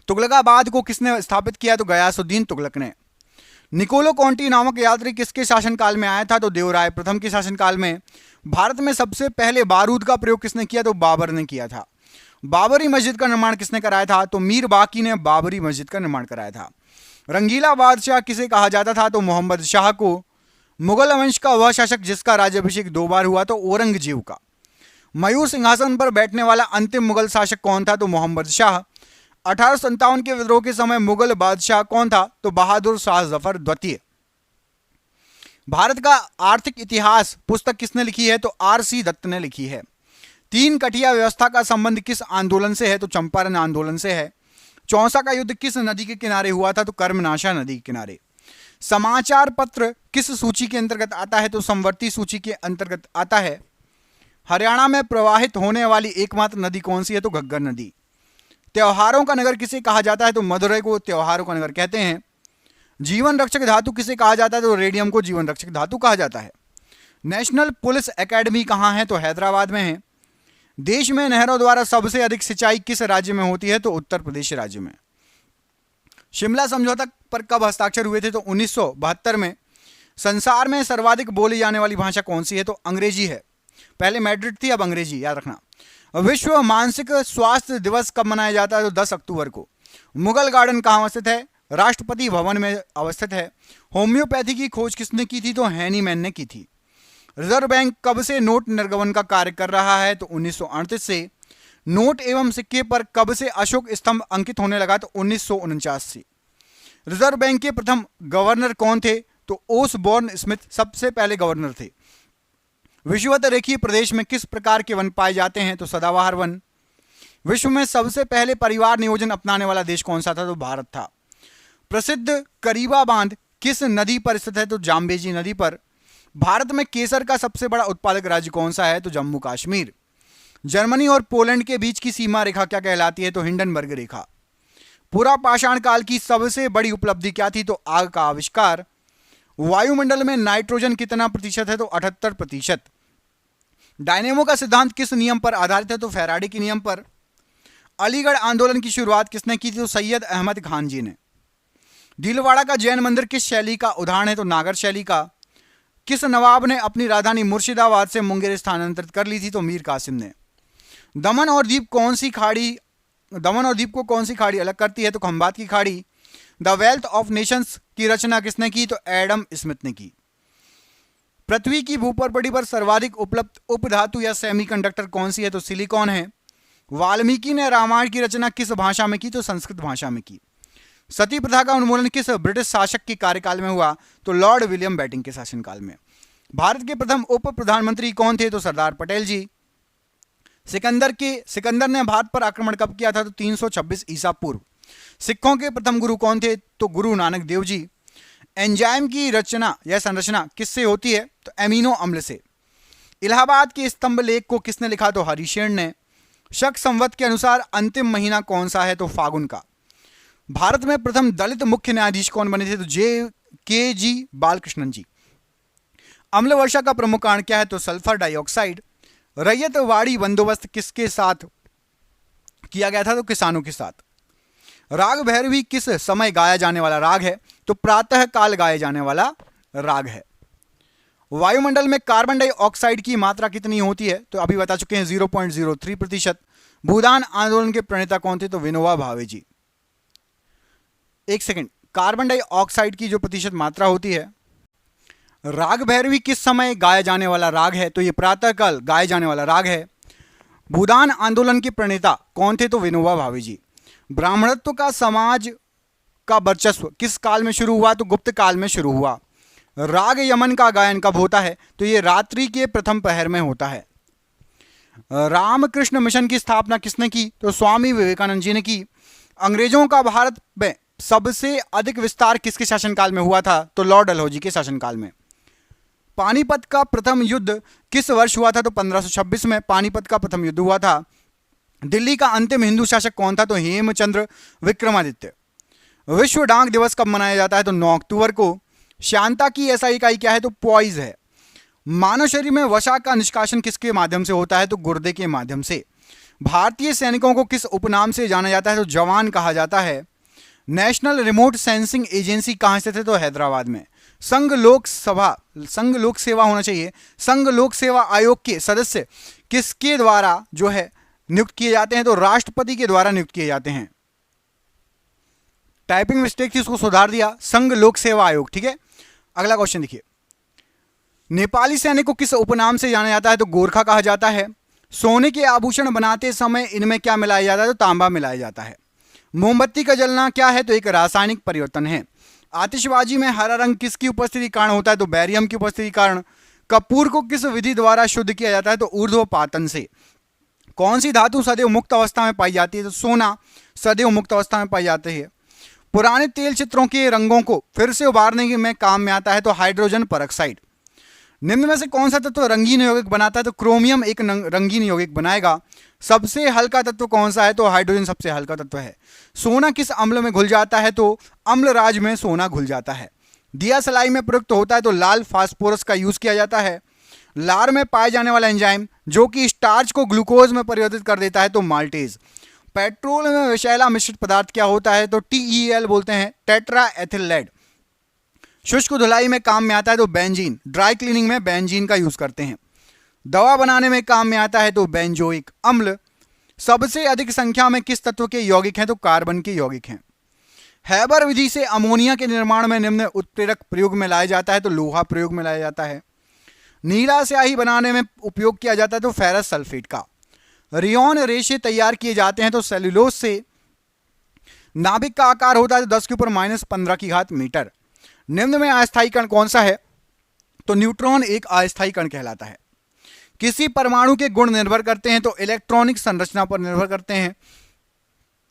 तुगलकाबाद को किसने स्थापित किया? तो गयासुद्दीन तुगलक ने। निकोलो कॉन्टी नामक यात्री किसके शासनकाल में आया था? तो देवराय प्रथम के शासनकाल में। भारत में सबसे पहले बारूद का प्रयोग किसने किया? तो बाबर ने किया था। बाबरी मस्जिद का निर्माण किसने कराया था? तो मीर बाकी ने बाबरी मस्जिद का निर्माण कराया था। रंगीला बादशाह किसे कहा जाता था? तो मोहम्मद शाह को। मुगल वंश का वह शासक जिसका राज्याभिषेक 2 बार हुआ? तो औरंगजेब का। मयूर सिंहासन पर बैठने वाला अंतिम मुगल शासक कौन था? तो मोहम्मद शाह। 1857 के विद्रोह के समय मुगल बादशाह कौन था? तो बहादुर शाह जफर द्वितीय। भारत का आर्थिक इतिहास पुस्तक किसने लिखी है? तो आर.सी. दत्त ने लिखी है। 3 कठिया व्यवस्था का संबंध किस आंदोलन से है? तो चंपारण आंदोलन से है। चौसा का युद्ध किस नदी के किनारे हुआ था? तो कर्मनाशा नदी के किनारे। समाचार पत्र किस सूची के अंतर्गत आता है? तो समवर्ती सूची के अंतर्गत आता है। हरियाणा में प्रवाहित होने वाली एकमात्र नदी कौन सी है? तो घग्गर नदी। त्योहारों का नगर किसे कहा जाता है? तो मदुरई को त्योहारों का नगर कहते हैं। जीवन रक्षक धातु किसे कहा जाता है? तो रेडियम को जीवन रक्षक धातु कहा जाता है। नेशनल पुलिस एकेडमी कहाँ है? तो हैदराबाद में है। देश में नहरों द्वारा सबसे अधिक सिंचाई किस राज्य में होती है? तो उत्तर प्रदेश राज्य में। शिमला समझौता पर कब हस्ताक्षर हुए थे? तो 1972 में। संसार में सर्वाधिक बोली जाने वाली भाषा कौन सी है? तो अंग्रेजी है। पहले मैड्रिड थी, अब अंग्रेजी, याद रखना। विश्व मानसिक स्वास्थ्य दिवस कब मनाया जाता है? तो 10 अक्टूबर को। मुगल गार्डन कहाँ अवस्थित है? राष्ट्रपति भवन में अवस्थित है। होम्योपैथी की खोज किसने की थी? तो हैनीमैन ने की थी। रिजर्व बैंक कब से नोट निर्गमन का कार्य कर रहा है? तो 1938 से। नोट एवं सिक्के पर कब से अशोक स्तंभ अंकित होने लगा? तो 1949 से। रिजर्व बैंक के प्रथम गवर्नर कौन थे? तो ओसबोर्न स्मिथ सबसे पहले गवर्नर थे। विषुवत रेखीय प्रदेश में किस प्रकार के वन पाए जाते हैं? तो सदाबहार वन। विश्व में सबसे पहले परिवार नियोजन अपनाने वाला देश कौन सा था? तो भारत था। प्रसिद्ध करीबा बांध किस नदी पर स्थित है? तो जाम्बेजी नदी पर। भारत में केसर का सबसे बड़ा उत्पादक राज्य कौन सा है? तो जम्मू कश्मीर। जर्मनी और पोलैंड के बीच की सीमा रेखा क्या कहलाती है? तो हिंडनबर्ग रेखा। पूरा पाषाण काल की सबसे बड़ी उपलब्धि क्या थी? तो आग का आविष्कार। वायुमंडल में नाइट्रोजन कितना प्रतिशत है? तो 78%। डायनेमो का सिद्धांत किस नियम पर आधारित है? तो फैराडे के नियम पर। अलीगढ़ आंदोलन की शुरुआत किसने की थी? तो सैयद अहमद खान जी ने। दिलवाड़ा का जैन मंदिर किस शैली का उदाहरण है? तो नागर शैली का। किस नवाब ने अपनी राजधानी मुर्शिदाबाद से मुंगेर स्थानांतरित कर ली थी? तो मीर कासिम ने। दमन और दीप को कौन सी खाड़ी अलग करती है? तो खंबात की खाड़ी। द वेल्थ ऑफ नेशंस की रचना किसने की? तो एडम स्मिथ ने की। पृथ्वी की भूपरपटी पर सर्वाधिक उपलब्ध उपधातु या सेमीकंडक्टर कौन सी है? तो सिलिकॉन है। वाल्मीकि ने रामायण की रचना किस भाषा में की? तो संस्कृत भाषा में की। सती प्रथा का उन्मूलन किस ब्रिटिश शासक के कार्यकाल में हुआ? तो लॉर्ड विलियम बेंटिंक के शासनकाल में। भारत के प्रथम उप प्रधानमंत्री कौन थे? तो सरदार पटेल जी। सिकंदर ने भारत पर आक्रमण कब किया था? तो 326 ईसा पूर्व। सिखों के प्रथम गुरु कौन थे? तो गुरु नानक देव जी। एंजाइम की रचना या संरचना किससे होती है? तो एमिनो अम्ल से। इलाहाबाद के स्तंभ लेख को किसने लिखा? तो हरिशेन ने। शक संवत के अनुसार अंतिम महीना कौन सा है? तो फागुन का। भारत में प्रथम दलित मुख्य न्यायाधीश कौन बने थे? तो J.K.G. बालकृष्णन जी। अम्ल वर्षा का प्रमुख कारण क्या है? तो सल्फर डाइऑक्साइड। रैयतवाड़ी बंदोबस्त किसके साथ किया गया था? तो किसानों के साथ। राग भैरवी किस समय गाया जाने वाला राग है? तो प्रातः काल गाया जाने वाला राग है। वायुमंडल में कार्बन डाइऑक्साइड की मात्रा कितनी होती है? तो अभी बता चुके हैं 0.03%। भूदान आंदोलन के प्रणेता कौन थे? तो विनोबा भावे जी। एक सेकंड, कार्बन डाइऑक्साइड की जो प्रतिशत मात्रा होती है, राग भैरवी किस समय गाया जाने वाला राग है? तो ये प्रातःकाल गाया जाने वाला राग है। भूदान आंदोलन के प्रणेता कौन थे? तो विनोबा भावे जी। ब्राह्मणत्व का समाज का वर्चस्व किस काल में शुरू हुआ? तो गुप्त काल में शुरू हुआ। राग यमन का गायन कब होता है? तो ये रात्रि के प्रथम पहर में होता है। रामकृष्ण मिशन की स्थापना किसने की? तो स्वामी विवेकानंद जी ने की। अंग्रेजों का भारत में सबसे अधिक विस्तार किसके शासनकाल में हुआ था? तो लॉर्ड डलहौजी के शासनकाल में। पानीपत का प्रथम युद्ध किस वर्ष हुआ था? तो 1526 में पानीपत का प्रथम युद्ध हुआ था। दिल्ली का अंतिम हिंदू शासक कौन था? तो हेमचंद्र विक्रमादित्य। विश्व डाक दिवस कब मनाया जाता है? तो 9 अक्टूबर को। शांता की ऐसा इकाई क्या है? तो पॉइज है। मानव शरीर में वसा का निष्कासन किसके माध्यम से होता है? तो गुर्दे के माध्यम से। भारतीय सैनिकों को किस उपनाम से जाना जाता है? तो जवान कहा जाता है। नेशनल रिमोट सेंसिंग एजेंसी कहां स्थित है? तो हैदराबाद में। संघ लोक सेवा होना चाहिए। संघ लोक सेवा आयोग के सदस्य किसके द्वारा जो है नियुक्त किए जाते हैं? तो राष्ट्रपति के द्वारा नियुक्त किए जाते हैं। टाइपिंग मिस्टेक थी, उसको सुधार दिया। संघ लोक सेवा आयोग, ठीक है। अगला क्वेश्चन देखिए, नेपाली सैनिक को किस उपनाम से जाना जाता है? तो गोरखा कहा जाता है। सोने के आभूषण बनाते समय इनमें क्या मिलाया जाता है? तो तांबा मिलाया जाता है। मोमबत्ती का जलना क्या है? तो एक रासायनिक परिवर्तन है। आतिशबाजी में हरा रंग किसकी उपस्थिति के कारण होता है? तो बैरियम की उपस्थिति के कारण। कपूर को किस विधि द्वारा शुद्ध किया जाता है? तो ऊर्ध्वपातन से। कौन सी धातु सदैव मुक्त अवस्था में पाई जाती है? तो सोना सदैव मुक्त अवस्था में पाई जाती है। पुराने तेल चित्रों के रंगों को फिर से उभारने में काम में आता है? तो हाइड्रोजन परऑक्साइड। निम्न में से कौन सा तत्व रंगीन यौगिक बनाता है? तो क्रोमियम एक रंगीन यौगिक बनाएगा। सबसे हल्का तत्व कौन सा है? तो हाइड्रोजन सबसे हल्का तत्व है। सोना किस अम्ल में घुल जाता है? तो अम्लराज में सोना घुल जाता है। दिया सलाई में प्रयुक्त होता है? तो लाल फास्फोरस का यूज किया जाता है। लार में पाए जाने वाला एंजाइम जो कि स्टार्च को ग्लूकोज में परिवर्तित कर देता है? तो माल्टेज। पेट्रोल में विषैला मिश्रित पदार्थ क्या होता है? तो TeL बोलते हैं, टेट्रा एथिल लेड। शुष्क धुलाई में काम में आता है? तो बेंजीन। ड्राई क्लीनिंग में बेंजीन का यूज करते हैं। दवा बनाने में काम में आता है? तो बेंजोइक अम्ल। सबसे अधिक संख्या में किस तत्व के यौगिक हैं? तो कार्बन के यौगिक हैं। हैबर विधि से अमोनिया के निर्माण में निम्न उत्प्रेरक प्रयोग में लाया जाता है? तो लोहा प्रयोग में लाया जाता है। नीला स्याही बनाने में उपयोग किया जाता है? तो फेरस सल्फेट का। रियोन रेशे तैयार किए जाते हैं? तो सेल्यूलोज से। नाभिक का आकार होता है? तो 10⁻⁻15 मीटर। निम्न में अस्थायी कण कौन सा है? तो न्यूट्रॉन एक अस्थायी कण कहलाता है। किसी परमाणु के गुण निर्भर करते हैं? तो इलेक्ट्रॉनिक संरचना पर निर्भर करते हैं।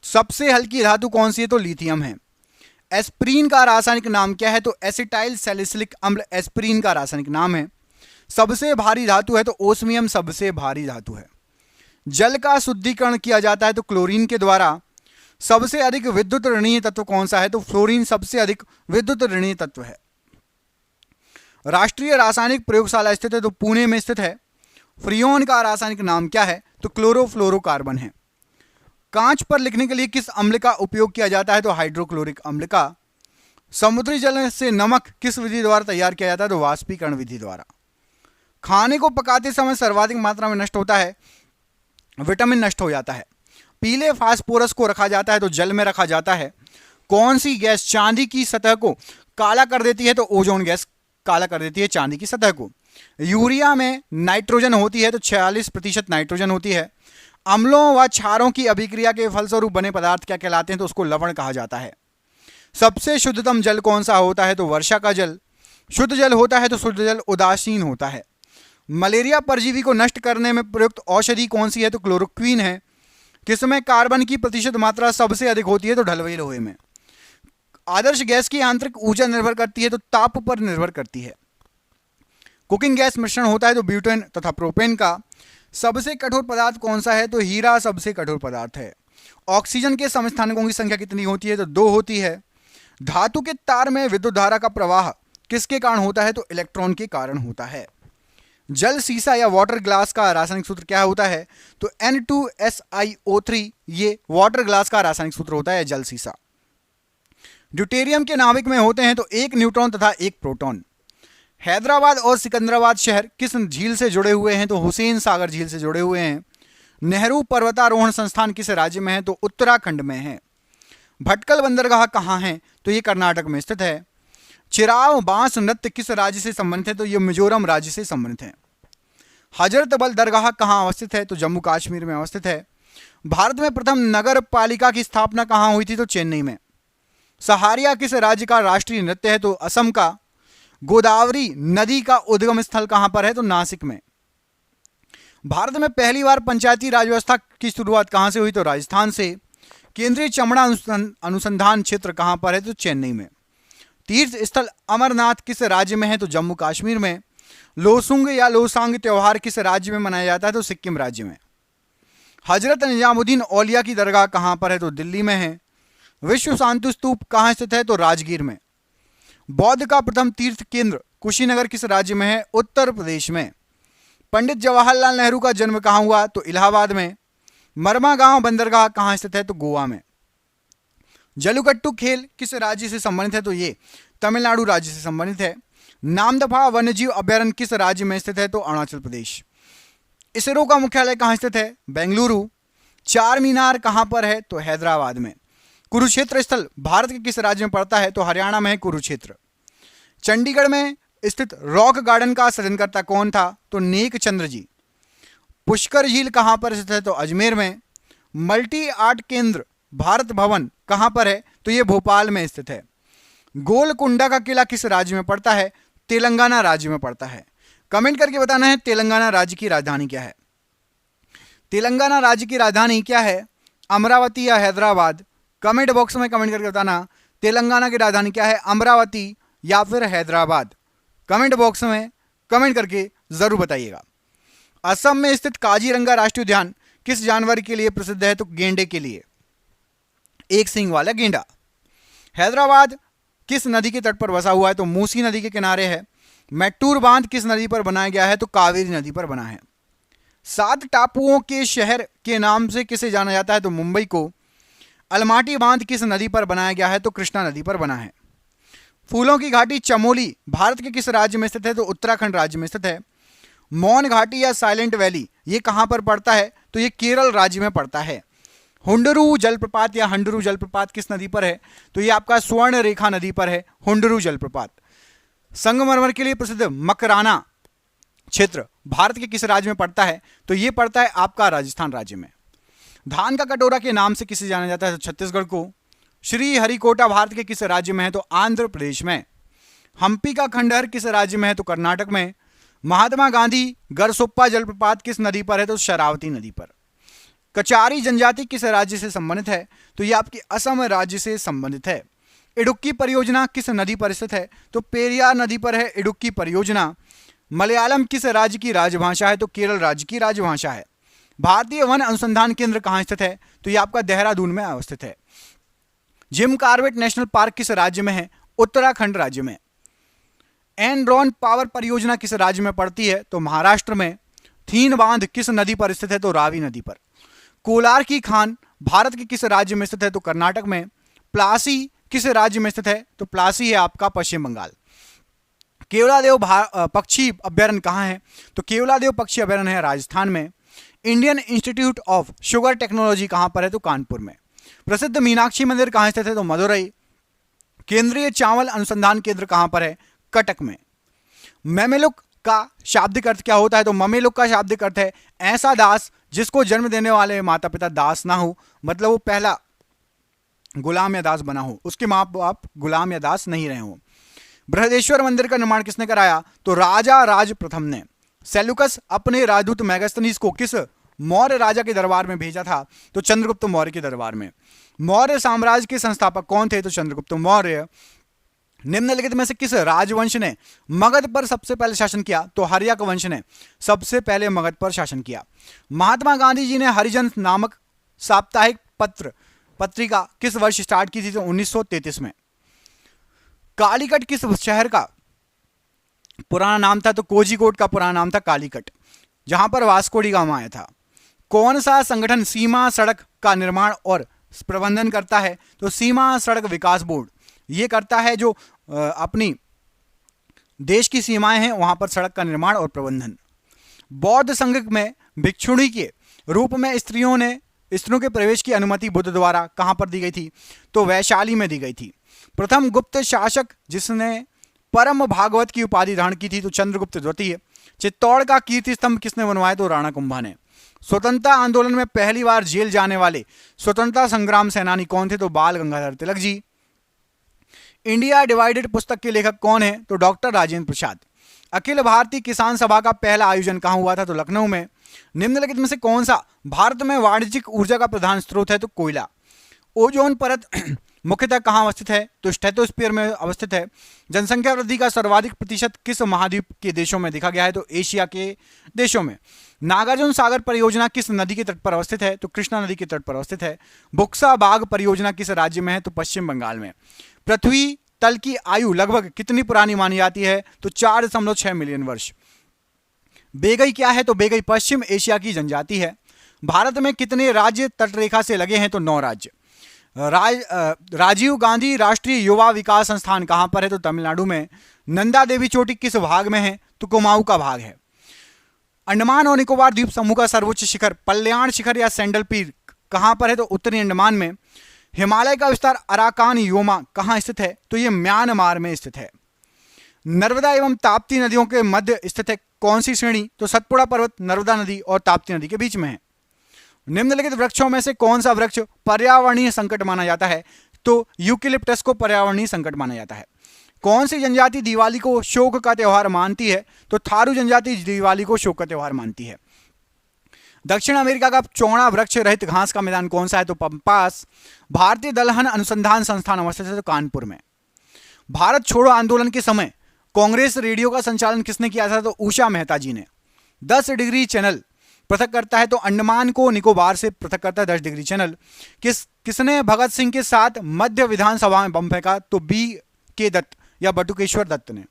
सबसे हल्की धातु कौन सी है? तो लिथियम है। एस्प्रीन का रासायनिक नाम क्या है? तो एसिटाइल सैलिसिलिक अम्ल एस्प्रीन का रासायनिक नाम है। सबसे भारी धातु है? तो ओस्मियम सबसे भारी धातु है। जल का शुद्धिकरण किया जाता है? तो क्लोरीन के द्वारा। सबसे अधिक विद्युत ऋणीय तत्व कौन सा है? तो फ्लोरीन सबसे अधिक विद्युत ऋणीय तत्व है। राष्ट्रीय रासायनिक प्रयोगशाला स्थित है? तो पुणे में स्थित है। फ्रियोन का रासायनिक नाम क्या है? तो क्लोरोफ्लोरोकार्बन है। कांच पर लिखने के लिए किस अम्ल का उपयोग किया जाता है? तो हाइड्रोक्लोरिक अम्ल का। समुद्री जल से नमक किस विधि द्वारा तैयार किया जाता है? तो वाष्पीकरण विधि द्वारा। खाने को पकाते समय सर्वाधिक मात्रा में नष्ट होता है? विटामिन नष्ट हो जाता है। पीले फास्फोरस को रखा जाता है? तो जल में रखा जाता है। कौन सी गैस चांदी की सतह को काला कर देती है? तो ओजोन गैस काला कर देती है चांदी की सतह को। यूरिया में नाइट्रोजन होती है? तो 46% नाइट्रोजन होती है। अम्लों व क्षारों की अभिक्रिया के फलस्वरूप बने पदार्थ क्या कहलाते हैं? तो उसको लवण कहा जाता है। सबसे शुद्धतम जल कौन सा होता है? तो वर्षा का जल शुद्ध जल होता है। तो शुद्ध जल उदासीन होता है। मलेरिया परजीवी को नष्ट करने में प्रयुक्त औषधि कौन सी है? तो क्लोरोक्वीन है। किसमें कार्बन की प्रतिशत मात्रा सबसे अधिक होती है? तो ढलवई लोहे में। आदर्श गैस की आंतरिक ऊर्जा निर्भर करती है? तो ताप पर निर्भर करती है। कुकिंग गैस मिश्रण होता है? तो ब्यूटेन तथा प्रोपेन का। सबसे कठोर पदार्थ कौन सा है? तो हीरा सबसे कठोर पदार्थ है। ऑक्सीजन के समस्थानिकों की संख्या कितनी होती है? तो 2 होती है। धातु के तार में विद्युत धारा का प्रवाह किसके कारण होता है? तो इलेक्ट्रॉन के कारण होता है। जल सीसा या वाटर ग्लास का रासायनिक सूत्र क्या होता है? तो N2SiO3 ये वाटर ग्लास का रासायनिक सूत्र होता है, जल सीसा। ड्यूटेरियम के नाभिक में होते हैं? तो 1 न्यूट्रॉन तथा 1 प्रोटॉन। हैदराबाद और सिकंदराबाद शहर किस झील से जुड़े हुए हैं? तो हुसैन सागर झील से जुड़े हुए हैं। नेहरू पर्वतारोहण संस्थान किस राज्य में है? तो उत्तराखंड में है। भटकल बंदरगाह कहाँ है? तो ये कर्नाटक में स्थित है। चिराव बांस नृत्य किस राज्य से संबंधित है? तो ये मिजोरम राज्य से संबंधित है। हजरत बल दरगाह कहाँ अवस्थित है? तो जम्मू कश्मीर में अवस्थित है। भारत में प्रथम नगर पालिका की स्थापना कहाँ हुई थी? तो चेन्नई में। सहारिया किस राज्य का राष्ट्रीय नृत्य है? तो असम का। गोदावरी नदी का उद्गम स्थल कहां पर है? तो नासिक में। भारत में पहली बार पंचायती राज व्यवस्था की शुरुआत कहां से हुई? तो राजस्थान से। केंद्रीय चमड़ा अनुसंधान क्षेत्र कहां पर है? तो चेन्नई में। तीर्थ स्थल अमरनाथ किस राज्य में है? तो जम्मू कश्मीर में। लोसुंग या लोसांग त्योहार किस राज्य में मनाया जाता है? तो सिक्किम राज्य में। हजरत निजामुद्दीन औलिया की दरगाह कहां पर है? तो दिल्ली में है। विश्व शांति स्तूप कहां स्थित है? तो राजगीर में। बौद्ध का प्रथम तीर्थ केंद्र कुशीनगर किस राज्य में है? उत्तर प्रदेश में। पंडित जवाहरलाल नेहरू का जन्म कहाँ हुआ? तो इलाहाबाद में। मरमा गांव बंदरगाह कहाँ स्थित है? तो गोवा में। जल्लीकट्टू खेल किस राज्य से संबंधित है? तो ये तमिलनाडु राज्य से संबंधित है। नामदफा वन्यजीव अभयारण्य किस राज्य में स्थित है? तो अरुणाचल प्रदेश। इसरो का मुख्यालय कहाँ स्थित है? बेंगलुरु। चार मीनार कहाँ पर है? तो हैदराबाद में। कुरुक्षेत्र स्थल भारत के किस राज्य में पड़ता है? तो हरियाणा में है कुरुक्षेत्र। चंडीगढ़ में स्थित रॉक गार्डन का सृजनकर्ता कौन था? तो नेक चंद्र जी। पुष्कर झील कहाँ पर स्थित है? तो अजमेर में। मल्टी आर्ट केंद्र भारत भवन कहाँ पर है? तो ये भोपाल में स्थित है। गोलकुंडा का किला किस राज्य में पड़ता है? तेलंगाना राज्य में पड़ता है। कमेंट करके बताना है तेलंगाना राज्य की राजधानी क्या है। तेलंगाना राज्य की राजधानी क्या है? अमरावती या हैदराबाद? कमेंट बॉक्स में कमेंट करके बताना तेलंगाना की राजधानी क्या है, अमरावती या फिर हैदराबाद। कमेंट बॉक्स में कमेंट करके जरूर बताइएगा। असम में स्थित काजीरंगा राष्ट्रीय उद्यान किस जानवर के लिए प्रसिद्ध है? तो गेंडे के लिए, एक सींग वाला गेंडा। हैदराबाद किस नदी के तट पर बसा हुआ है? तो मूसी नदी के किनारे है। मैट्टूर बांध किस नदी पर बनाया गया है? तो कावेरी नदी पर बना है। 7 टापुओं के शहर के नाम से किसे जाना जाता है? तो मुंबई को। अलमाटी बांध किस नदी पर बनाया गया है? तो कृष्णा नदी पर बना है। फूलों की घाटी चमोली भारत के किस राज्य में स्थित है? तो उत्तराखंड राज्य में स्थित है। मौन घाटी या साइलेंट वैली ये कहां पर पड़ता है? तो ये केरल राज्य में पड़ता है। हुंडरू जलप्रपात या हंडरू जलप्रपात किस नदी पर है? तो ये आपका स्वर्ण रेखा नदी पर है हुंडरू जलप्रपात। संगमरमर के लिए प्रसिद्ध मकराना क्षेत्र भारत के किस राज्य में पड़ता है? तो ये पड़ता है आपका राजस्थान राज्य में। धान का कटोरा के नाम से किसे जाना जाता है? तो छत्तीसगढ़ को। श्री हरिकोटा भारत के किस राज्य में है? तो आंध्र प्रदेश में। हम्पी का खंडहर किस राज्य में है? तो कर्नाटक में। महात्मा गांधी गरसोप्पा जलप्रपात किस नदी पर है? तो शरावती नदी पर। कचारी जनजाति किस राज्य से संबंधित है? तो यह आपकी असम राज्य से संबंधित है। इडुक्की परियोजना किस नदी पर स्थित है? तो पेरियार नदी पर है इडुक्की परियोजना। मलयालम किस राज्य की राजभाषा है? तो केरल राज्य की राजभाषा है। भारतीय वन अनुसंधान केंद्र कहाँ स्थित है? तो यह आपका देहरादून में अवस्थित है। जिम कार्बेट नेशनल पार्क किस राज्य में है? उत्तराखंड राज्य में। एनरॉन पावर परियोजना किस राज्य में पड़ती है? तो महाराष्ट्र में। थीन बांध किस नदी पर स्थित है? तो रावी नदी पर। कोलार की खान भारत के किस राज्य में स्थित है? तो कर्नाटक में। प्लासी किस राज्य में स्थित है? तो प्लासी है आपका पश्चिम बंगाल। केवलादेव पक्षी अभ्यारण्य कहाँ है? तो केवलादेव पक्षी अभ्यारण्य है राजस्थान में। Indian institute of sugar technology कहाँ पर है? तो कानपुर में। प्रसिद्ध मीनाक्षी मंदिर कहाँ स्थित है? तो मदुरई। केंद्रीय चावल अनुसंधान केंद्र कहाँ पर है? कटक में। मेमेलुक का शाब्दिक अर्थ क्या होता है? तो ममेलुक का शाब्दिक अर्थ है ऐसा दास जिसको जन्म देने वाले माता पिता दास ना हो, मतलब वो पहला गुलाम या दास बना हो, उसके माँ बाप गुलाम या दास नहीं रहे हो। बृहदेश्वर मंदिर का निर्माण किसने कराया? तो राजा राज प्रथम ने। सेल्यूकस अपने राजदूत मेगास्थनीज को किस मौर्य राजा के दरबार में भेजा था? तो चंद्रगुप्त मौर्य के दरबार में। मौर्य साम्राज्य के संस्थापक कौन थे? तो चंद्रगुप्त मौर्य। निम्नलिखित में से किस राजवंश ने मगध पर सबसे पहले शासन किया? तो हर्यक वंश ने सबसे पहले मगध पर शासन किया। महात्मा गांधी जी ने हरिजन नामक साप्ताहिक पत्रिका किस वर्ष स्टार्ट की थी? तो 1933 में। कालीकट किस शहर का पुराना नाम था? तो कोझिकोड का पुराना नाम था कालीकट, जहां पर वास्को डी गामा आया था। कौन सा संगठन सीमा सड़क का निर्माण और प्रबंधन करता है? तो सीमा सड़क विकास बोर्ड ये करता है, जो अपनी देश की सीमाएं हैं वहां पर सड़क का निर्माण और प्रबंधन। बौद्ध संघ में भिक्षुणी के रूप में स्त्रियों के प्रवेश की अनुमति बुद्ध द्वारा कहां पर दी गई थी? तो वैशाली में दी गई थी। प्रथम गुप्त शासक जिसने परम भागवत की उपाधि धारण की थी? तो चंद्रगुप्त द्वितीय। चित्तौड़ का कीर्ति स्तंभ किसने बनवाया? तो राणा कुंभा ने। स्वतंत्रता आंदोलन में पहली बार जेल जाने वाले स्वतंत्रता संग्राम सेनानी कौन थे? तो बाल गंगाधर तिलक जी। इंडिया डिवाइडेड पुस्तक के लेखक कौन है? तो डॉक्टर राजेंद्र प्रसाद। अखिल भारतीय किसान सभा का पहला आयोजन कहां हुआ था? तो लखनऊ में। निम्नलिखित में से कौन सा भारत में वाणिज्यिक ऊर्जा का प्रधान स्रोत है? तो कोयला। ओजोन परत मुख्यतः कहां अवस्थित है? तो स्ट्रेटोस्फीयर में अवस्थित है। जनसंख्या वृद्धि का सर्वाधिक प्रतिशत किस महाद्वीप के देशों में देखा गया है? तो एशिया के देशों में। नागार्जुन सागर परियोजना किस नदी के तट पर अवस्थित है? तो कृष्णा नदी के तट पर अवस्थित है। बुक्सा बाग परियोजना किस राज्य में है? तो पश्चिम बंगाल में। पृथ्वी तल की आयु लगभग कितनी पुरानी मानी जाती है? तो 4.6 मिलियन वर्ष। बेगई क्या है? तो बेगई पश्चिम एशिया की जनजाति है। भारत में कितने राज्य तटरेखा से लगे हैं? तो 9 राज्य। राजीव गांधी राष्ट्रीय युवा विकास संस्थान कहां पर है? तो तमिलनाडु में। नंदा देवी चोटी किस भाग में है? तो कुमाऊं का भाग है। अंडमान और निकोबार द्वीप समूह का सर्वोच्च शिखर कल्याण शिखर या सैंडल पीक कहां पर है? तो उत्तरी अंडमान में। हिमालय का विस्तार अराकान योमा कहां स्थित है? तो यह म्यांमार में स्थित है। नर्मदा एवं ताप्ती नदियों के मध्य स्थित है कौन सी श्रेणी? तो सतपुड़ा पर्वत नर्मदा नदी और ताप्ती नदी के बीच में है। निम्नलिखित वृक्षों में से कौन सा वृक्ष पर्यावरणीय संकट माना जाता है? तो यूकेलिप्टस को पर्यावरणीय संकट माना जाता है। कौन सी जनजाति दिवाली को शोक का त्यौहार मानती है? तो थारू जनजाति दिवाली को शोक का त्यौहार मानती है। दक्षिण अमेरिका का चौड़ा वृक्ष रहित घास का मैदान कौन सा है? तो पंपास। भारतीय दलहन अनुसंधान संस्थान अवस्थित है? तो कानपुर में। भारत छोड़ो आंदोलन के समय कांग्रेस रेडियो का संचालन किसने किया था? तो उषा मेहता जी ने। 10 डिग्री चैनल पृथक करता है? तो अंडमान को निकोबार से पृथक करता है 10 डिग्री चैनल। किसने भगत सिंह के साथ मध्य विधानसभा में बम फेंका? तो बी के दत्त या बटुकेश्वर दत्त ने।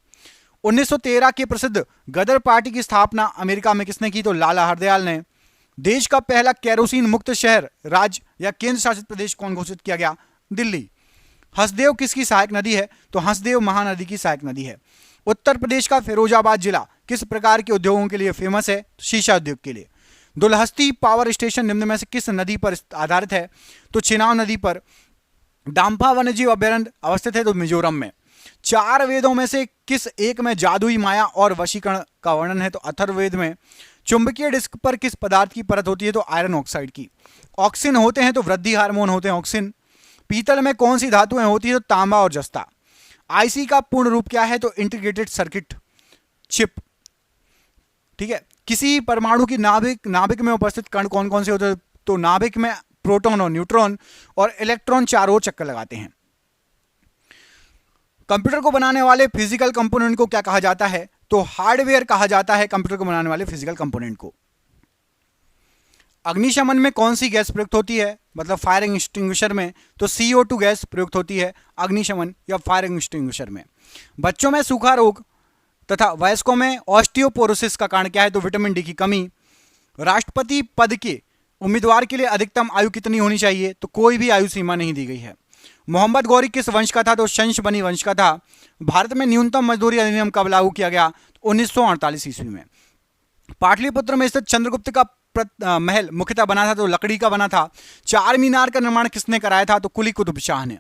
1913 के प्रसिद्ध गदर पार्टी की स्थापना अमेरिका में किसने की? तो लाला हरदयाल ने। देश का पहला केरोसिन मुक्त शहर, राज्य या केंद्र शासित प्रदेश कौन घोषित किया गया? दिल्ली। हसदेव किसकी सहायक नदी है? तो हसदेव महानदी की सहायक नदी है। उत्तर प्रदेश का फिरोजाबाद जिला किस प्रकार के उद्योगों के लिए फेमस है? शीशा उद्योग के लिए। दुलहस्ती पावर स्टेशन निम्न में से किस नदी पर आधारित है? तो चिनाव नदी पर। दाम्फा वन्यजीव अभ्यारण्य अवस्थित है? तो मिजोरम में। 4 वेदों में से किस एक में जादुई माया और वशीकरण का वर्णन है? तो अथर्ववेद में। चुंबकीय डिस्क पर किस पदार्थ की परत होती है? तो आयरन ऑक्साइड की। ऑक्सिन होते हैं तो वृद्धि हार्मोन होते हैं ऑक्सिन। पीतल में कौन सी धातुएं होती है? तो तांबा और जस्ता। आईसी का पूर्ण रूप क्या है? तो इंटीग्रेटेड सर्किट चिप। ठीक है। किसी परमाणु की नाभिक में उपस्थित कण कौन कौन से होते हैं? तो नाभिक में प्रोटॉन और न्यूट्रॉन और इलेक्ट्रॉन चारों ओर चक्कर लगाते हैं। कंप्यूटर को बनाने वाले फिजिकल कंपोनेंट को क्या कहा जाता है? तो हार्डवेयर कहा जाता है कंप्यूटर को बनाने वाले फिजिकल कंपोनेंट को। अग्निशमन में कौन सी गैस प्रयुक्त होती है? मतलब फायर एक्सटिंग्विशर में। तो CO2 गैस प्रयुक्त होती है अग्निशमन या फायर एक्सटिंग्विशर में। बच्चों में सूखा रोग तथा वयस्कों में ऑस्टियोपोरोसिस का कारण क्या है? तो विटामिन डी की कमी। राष्ट्रपति पद के उम्मीदवार के लिए अधिकतम आयु कितनी होनी चाहिए? तो कोई भी आयु सीमा नहीं दी गई है। मोहम्मद गौरी किस वंश का था? तो शंश बनी वंश का था। भारत में न्यूनतम मजदूरी अधिनियम कब लागू किया गया? 1948 ईस्वी में। पाटलिपुत्र में स्थित चंद्रगुप्त का महल मुख्यतः बना था? तो लकड़ी का बना था। 4 मीनार का निर्माण किसने कराया था? तो कुली कुतुब शाह ने।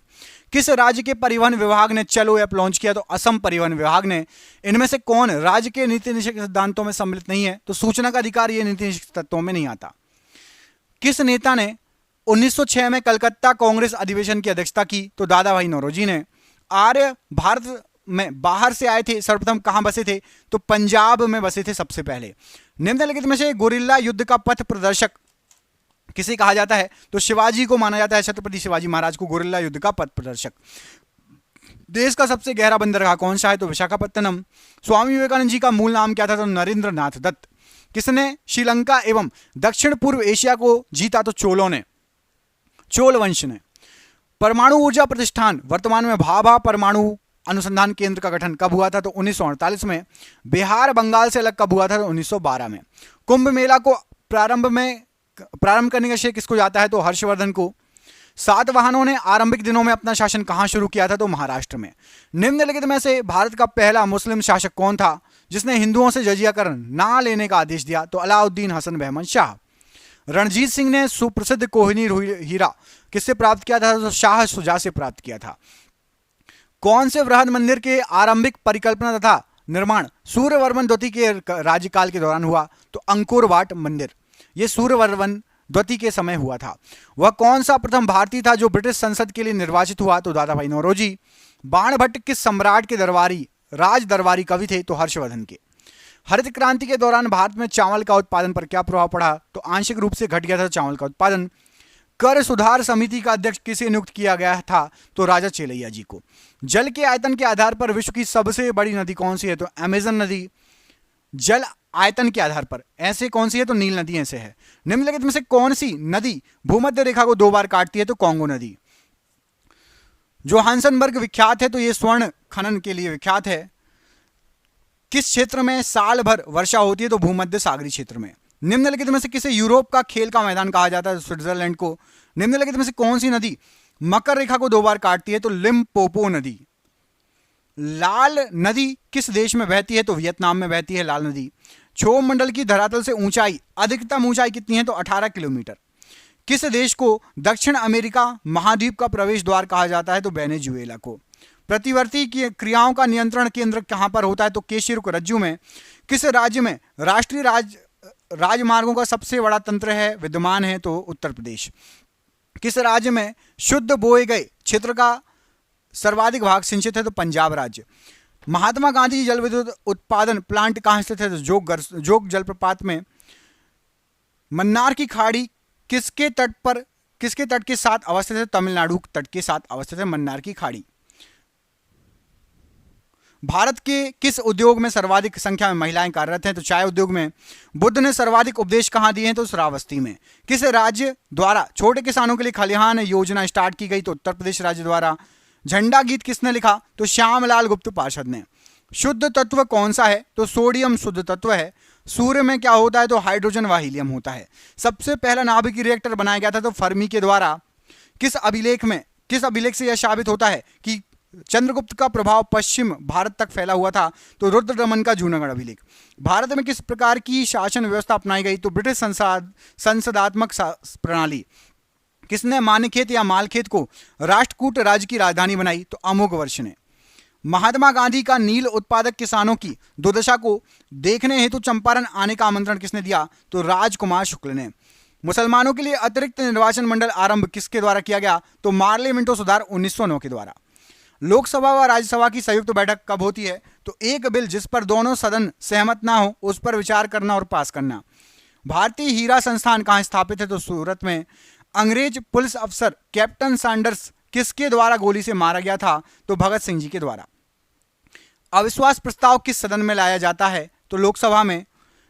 किस राज्य के परिवहन विभाग ने चलो ऐप लॉन्च किया? तो असम परिवहन विभाग ने। इनमें से कौन राज्य के नीति निषेध सिद्धांतों में सम्मिलित नहीं है? तो सूचना का अधिकार ये नीति निषेध तत्वों में नहीं आता। किस नेता ने 1906 में कलकत्ता कांग्रेस अधिवेशन की अध्यक्षता की? तो दादा भाई नौरोजी ने। आर्य भारत में बाहर से आए थे, सर्वप्रथम कहां बसे थे? तो पंजाब में बसे थे सबसे पहले। निम्नलिखित में से गोरिल्ला युद्ध का पथ प्रदर्शक किसे कहा जाता है? तो शिवाजी को माना जाता है, छत्रपति शिवाजी महाराज को गोरिल्ला युद्ध का पथ प्रदर्शक। देश का सबसे गहरा बंदरगाह कौन सा है? तो विशाखापत्तनम। स्वामी विवेकानंद जी का मूल नाम क्या था? तो नरेंद्र नाथ दत्त। किसने श्रीलंका एवं दक्षिण पूर्व एशिया को जीता? तो चोलों ने, चोल वंश ने। परमाणु ऊर्जा प्रतिष्ठान वर्तमान में भाभा परमाणु अनुसंधान केंद्र का गठन कब हुआ था? तो 1948 में। बिहार बंगाल से अलग कब हुआ था? तो 1912 में। कुंभ मेला को प्रारंभ करने का श्रेय किसको जाता है? तो हर्षवर्धन को। सातवाहनों ने आरंभिक दिनों में अपना शासन कहां शुरू किया था? तो महाराष्ट्र में। निम्नलिखित में से भारत का पहला मुस्लिम शासक कौन था जिसने हिंदुओं से जजिया कर ना लेने का आदेश दिया? तो अलाउद्दीन हसन बहमन शाह। रणजीत सिंह ने सुप्रसिद्ध कोहिनूर हीरा किससे प्राप्त किया था? तो शाह शुजा से प्राप्त किया था। कौन से वृहद मंदिर के आरंभिक परिकल्पना तथा निर्माण सूर्यवर्मन द्वितीय के राज्यकाल के दौरान हुआ? तो अंकुर वाट मंदिर, यह सूर्यवर्मन द्वितीय के समय हुआ था। वह कौन सा प्रथम भारतीय था जो ब्रिटिश संसद के लिए निर्वाचित हुआ? तो दादा भाई नौरोजी। बाणभट्ट किस सम्राट के राज दरबारी कवि थे? तो हर्षवर्धन के। हरित क्रांति के दौरान भारत में चावल का उत्पादन पर क्या प्रभाव पड़ा? तो आंशिक रूप से घट गया था चावल का उत्पादन। कर सुधार समिति का अध्यक्ष किसे नियुक्त किया गया था? तो राजा चेलैया जी को। जल के आयतन के आधार पर विश्व की सबसे बड़ी नदी कौन सी है? तो अमेजन नदी। जल आयतन के आधार पर ऐसे कौन सी है? तो नील नदी ऐसे है। निम्नलिखित में से कौन सी नदी भूमध्य रेखा को 2 बार काटती है? तो कांगो नदी। जोहान्सनबर्ग विख्यात है तो ये स्वर्ण खनन के लिए विख्यात है। किस क्षेत्र में साल भर वर्षा होती है? तो भूमध्य सागरीय क्षेत्र में। निम्नलिखित में से किसे यूरोप का खेल का मैदान कहा जाता है? स्विट्जरलैंड को। निम्नलिखित में से कौन सी नदी मकर रेखा को 2 बार काटती है? तो लिम्पोपो नदी। लाल नदी किस देश में बहती है? तो वियतनाम में बहती है लाल नदी। क्षोभ मंडल की धरातल से ऊंचाई, अधिकतम ऊंचाई कितनी है? तो 18 किलोमीटर। किस देश को दक्षिण अमेरिका महाद्वीप का प्रवेश द्वार कहा जाता है? तो वेनेजुएला को। प्रतिवर्ती की क्रियाओं का नियंत्रण केंद्र कहां पर होता है? तो केशिरुक रज्जु में। किस राज्य में राष्ट्रीय राजमार्गों का सबसे बड़ा तंत्र है विद्यमान है? तो उत्तर प्रदेश। किस राज्य में शुद्ध बोए गए क्षेत्र का सर्वाधिक भाग सिंचित है? तो पंजाब राज्य। महात्मा गांधी जल विद्युत उत्पादन प्लांट कहां स्थित है? तो जोग जलप्रपात में। मन्नार की खाड़ी किसके तट के साथ अवस्थित है? तमिलनाडु तट के साथ अवस्थित है मन्नार की खाड़ी। भारत के किस उद्योग में सर्वाधिक संख्या में महिलाएं कार्यरत हैं? तो चाय उद्योग में। बुद्ध ने सर्वाधिक उपदेश कहां दिए हैं? तो श्रावस्ती में। किस राज्य द्वारा छोटे किसानों के लिए खलिहान योजना स्टार्ट की गई? तो उत्तर प्रदेश राज्य द्वारा। झंडा गीत किसने लिखा? तो श्यामलाल गुप्त पार्षद ने। शुद्ध तत्व कौन सा है? तो सोडियम शुद्ध तत्व है। सूर्य में क्या होता है? तो हाइड्रोजन व हीलियम होता है। सबसे पहला नाभिकीय रिएक्टर बनाया गया था तो फर्मी के द्वारा। किस अभिलेख से यह साबित होता है कि चंद्रगुप्त का प्रभाव पश्चिम भारत तक फैला हुआ था? तो रुद्रदमन का जूनागढ़ अभिलेख। भारत में किस प्रकार की शासन व्यवस्था अपनाई गई? तो ब्रिटिश संसदात्मक प्रणाली। किसने मानेखेत या मालखेत को राष्ट्रकूट राज्य की राजधानी बनाई? तो अमोघवर्ष ने। महात्मा गांधी का नील उत्पादक किसानों की दुर्दशा को देखने हेतु चंपारण आने का आमंत्रण किसने दिया? तो राजकुमार शुक्ल ने। मुसलमानों के लिए अतिरिक्त निर्वाचन मंडल आरंभ किसके द्वारा किया गया? तो मार्ले मिंटो सुधार 1909 के द्वारा। लोकसभा व राज्यसभा की संयुक्त बैठक कब होती है? तो एक बिल जिस पर दोनों सदन सहमत ना हो उस पर विचार करना और पास करना। भारतीय हीरा संस्थान कहां स्थापित है? तो सूरत में। अंग्रेज पुलिस अफसर कैप्टन सैंडर्स किसके द्वारा गोली से मारा गया था? तो भगत सिंह जी के द्वारा। अविश्वास प्रस्ताव किस सदन में लाया जाता है? तो लोकसभा में।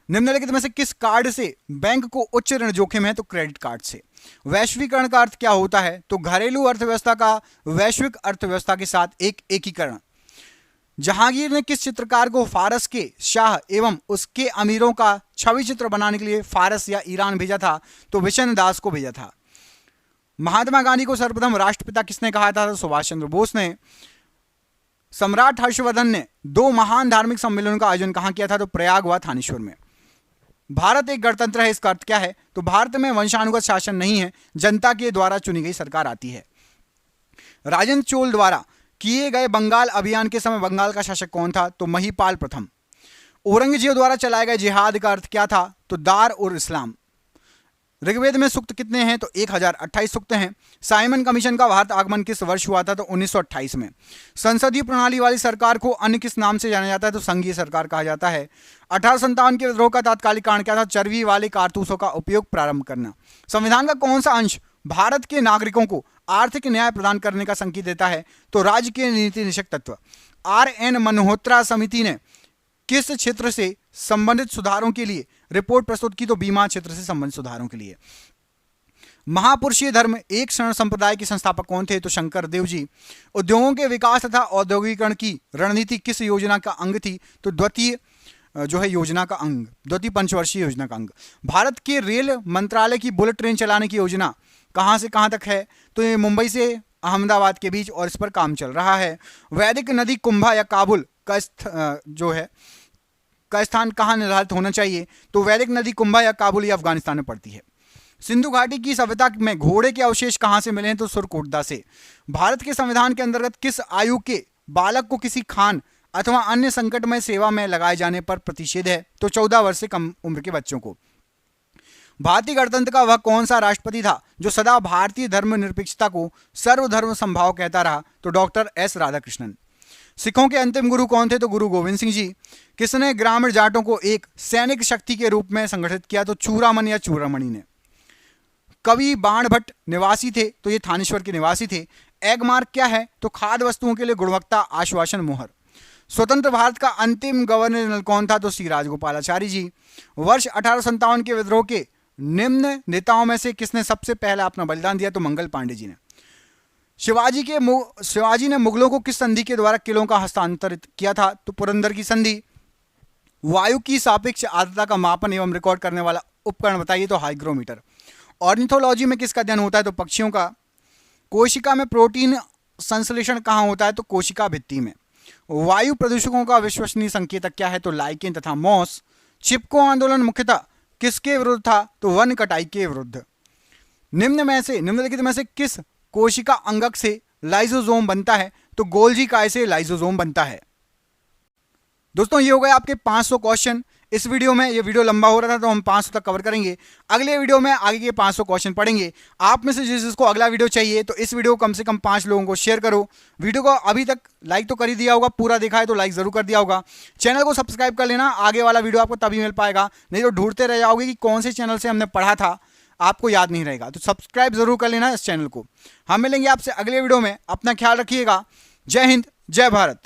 निम्नलिखित में से किस कार्ड से बैंक को उच्च ऋण जोखिम है? तो क्रेडिट कार्ड से। वैश्वीकरण का अर्थ क्या होता है? तो घरेलू अर्थव्यवस्था का वैश्विक अर्थव्यवस्था के साथ एक एकीकरण। जहांगीर ने किस चित्रकार को फारस के शाह एवं उसके अमीरों का छवि चित्र बनाने के लिए फारस या ईरान भेजा था? तो विशन दास को भेजा था। महात्मा गांधी को सर्वप्रथम राष्ट्रपिता किसने कहा था? तो सुभाष चंद्र बोस ने। सम्राट हर्षवर्धन ने 2 महान धार्मिक सम्मेलनों का आयोजन कहां किया था? तो प्रयाग व थानेश्वर में। भारत एक गणतंत्र है, इसका अर्थ क्या है? तो भारत में वंशानुगत शासन नहीं है, जनता के द्वारा चुनी गई सरकार आती है। राजेंद्र चोल द्वारा किए गए बंगाल अभियान के समय बंगाल का शासक कौन था? तो महिपाल प्रथम। औरंगजेब द्वारा चलाए गए जिहाद का अर्थ क्या था? तो दार उल इस्लाम। ऋग्वेद में सूक्त कितने हैं? तो 1028 सूक्त हैं। साइमन कमीशन का भारत आगमन किस वर्ष हुआ था? तो 1928 में। संसदीय प्रणाली वाली सरकार को अन्य किस नाम से जाना जाता है? तो संघीय सरकार कहा जाता है। 1857 के विद्रोह का तात्कालिक कारण क्या था? चर्बी वाले कारतूसों का उपयोग प्रारंभ करना। संविधान का कौन सा अंश भारत के नागरिकों को आर्थिक न्याय प्रदान करने का संकेत देता है? तो राज्य के नीति निषेक तत्व। RN मल्होत्रा समिति ने किस क्षेत्र से संबंधित सुधारों के लिए रिपोर्ट प्रस्तुत की? तो बीमा क्षेत्र से संबंधित सुधारों के लिए। महापुरुषीय धर्म एक शरण संप्रदाय के संस्थापक कौन थे? तो शंकर देव जी। उद्योगों के विकास तथा औद्योगिकरण की रणनीति किस योजना का अंग थी? तो द्वितीय पंचवर्षीय योजना का अंग। भारत के रेल मंत्रालय की बुलेट ट्रेन चलाने की योजना कहां से कहां तक है? तो ये मुंबई से अहमदाबाद के बीच, और इस पर काम चल रहा है। वैदिक नदी कुंभा या काबुल का स्थान कहां निर्धारित होना चाहिए? तो वैदिक नदी कुंभा या काबुल या अफगानिस्तान में पड़ती है। सिंधु घाटी की सभ्यता में घोड़े के अवशेष कहां से मिले हैं? तो सुरकोटदा से। भारत के संविधान के अंतर्गत किस आयु के बालक को किसी खान अथवा अन्य संकटमय सेवा में लगाए जाने पर प्रतिषेध है? तो 14 वर्ष से कम उम्र के बच्चों को। भारतीय गणतंत्र का वह कौन सा राष्ट्रपति था जो सदा भारतीय धर्मनिरपेक्षता को सर्वधर्म समभाव कहता रहा? तो डॉक्टर S राधाकृष्णन। सिखों के अंतिम गुरु कौन थे? तो गुरु गोविंद सिंह जी। किसने ग्रामीण जाटों को एक सैनिक शक्ति के रूप में संगठित किया? तो चूड़ामन या चूड़ामणि ने। कवि बाणभट्ट निवासी थे? तो ये थानेश्वर के निवासी थे। एग मार्क क्या है? तो खाद्य वस्तुओं के लिए गुणवत्ता आश्वासन मोहर। स्वतंत्र भारत का अंतिम गवर्नर जनरल कौन था? तो श्री राजगोपालाचारी जी। वर्ष 1857 के विद्रोह के निम्न नेताओं में से किसने सबसे पहले अपना बलिदान दिया? तो मंगल पांडे जी ने। शिवाजी ने मुगलों को किस संधि के द्वारा किलों का हस्तांतरित किया था? तो पुरंदर की संधि। वायु की सापेक्ष आर्द्रता का मापन एवं रिकॉर्ड करने वाला उपकरण बताइए? तो हाइग्रोमीटर। ऑर्निथोलॉजी में किसका अध्ययन होता है? तो पक्षियों का। कोशिका में प्रोटीन संश्लेषण कहाँ होता है? तो कोशिका भित्ति में। वायु प्रदूषकों का विश्वसनीय संकेतक क्या है? तो लाइकेन तथा मॉस। चिपको आंदोलन मुख्यतः किसके विरुद्ध था? तो वन कटाई के विरुद्ध। निम्नलिखित में से किस कोशिका अंगक से लाइसोसोम बनता है? तो गोल्जी काय से लाइसोसोम बनता है। दोस्तों ये हो गए आपके 500 क्वेश्चन इस वीडियो में। ये वीडियो लंबा हो रहा था तो हम 500 तक कवर करेंगे। अगले वीडियो में आगे के 500 क्वेश्चन पढ़ेंगे। आप में से जिसको अगला वीडियो चाहिए तो इस वीडियो को कम से कम 5 लोगों को शेयर करो। वीडियो को अभी तक लाइक तो कर ही दिया होगा, पूरा देखा है तो लाइक जरूर कर दिया होगा। चैनल को सब्सक्राइब कर लेना, आगे वाला वीडियो आपको तभी मिल पाएगा, नहीं तो ढूंढते रह जाओगे कि कौन से चैनल से हमने पढ़ा था, आपको याद नहीं रहेगा। तो सब्सक्राइब जरूर कर लेना इस चैनल को। हम मिलेंगे आपसे अगले वीडियो में। अपना ख्याल रखिएगा। जय हिंद, जय भारत।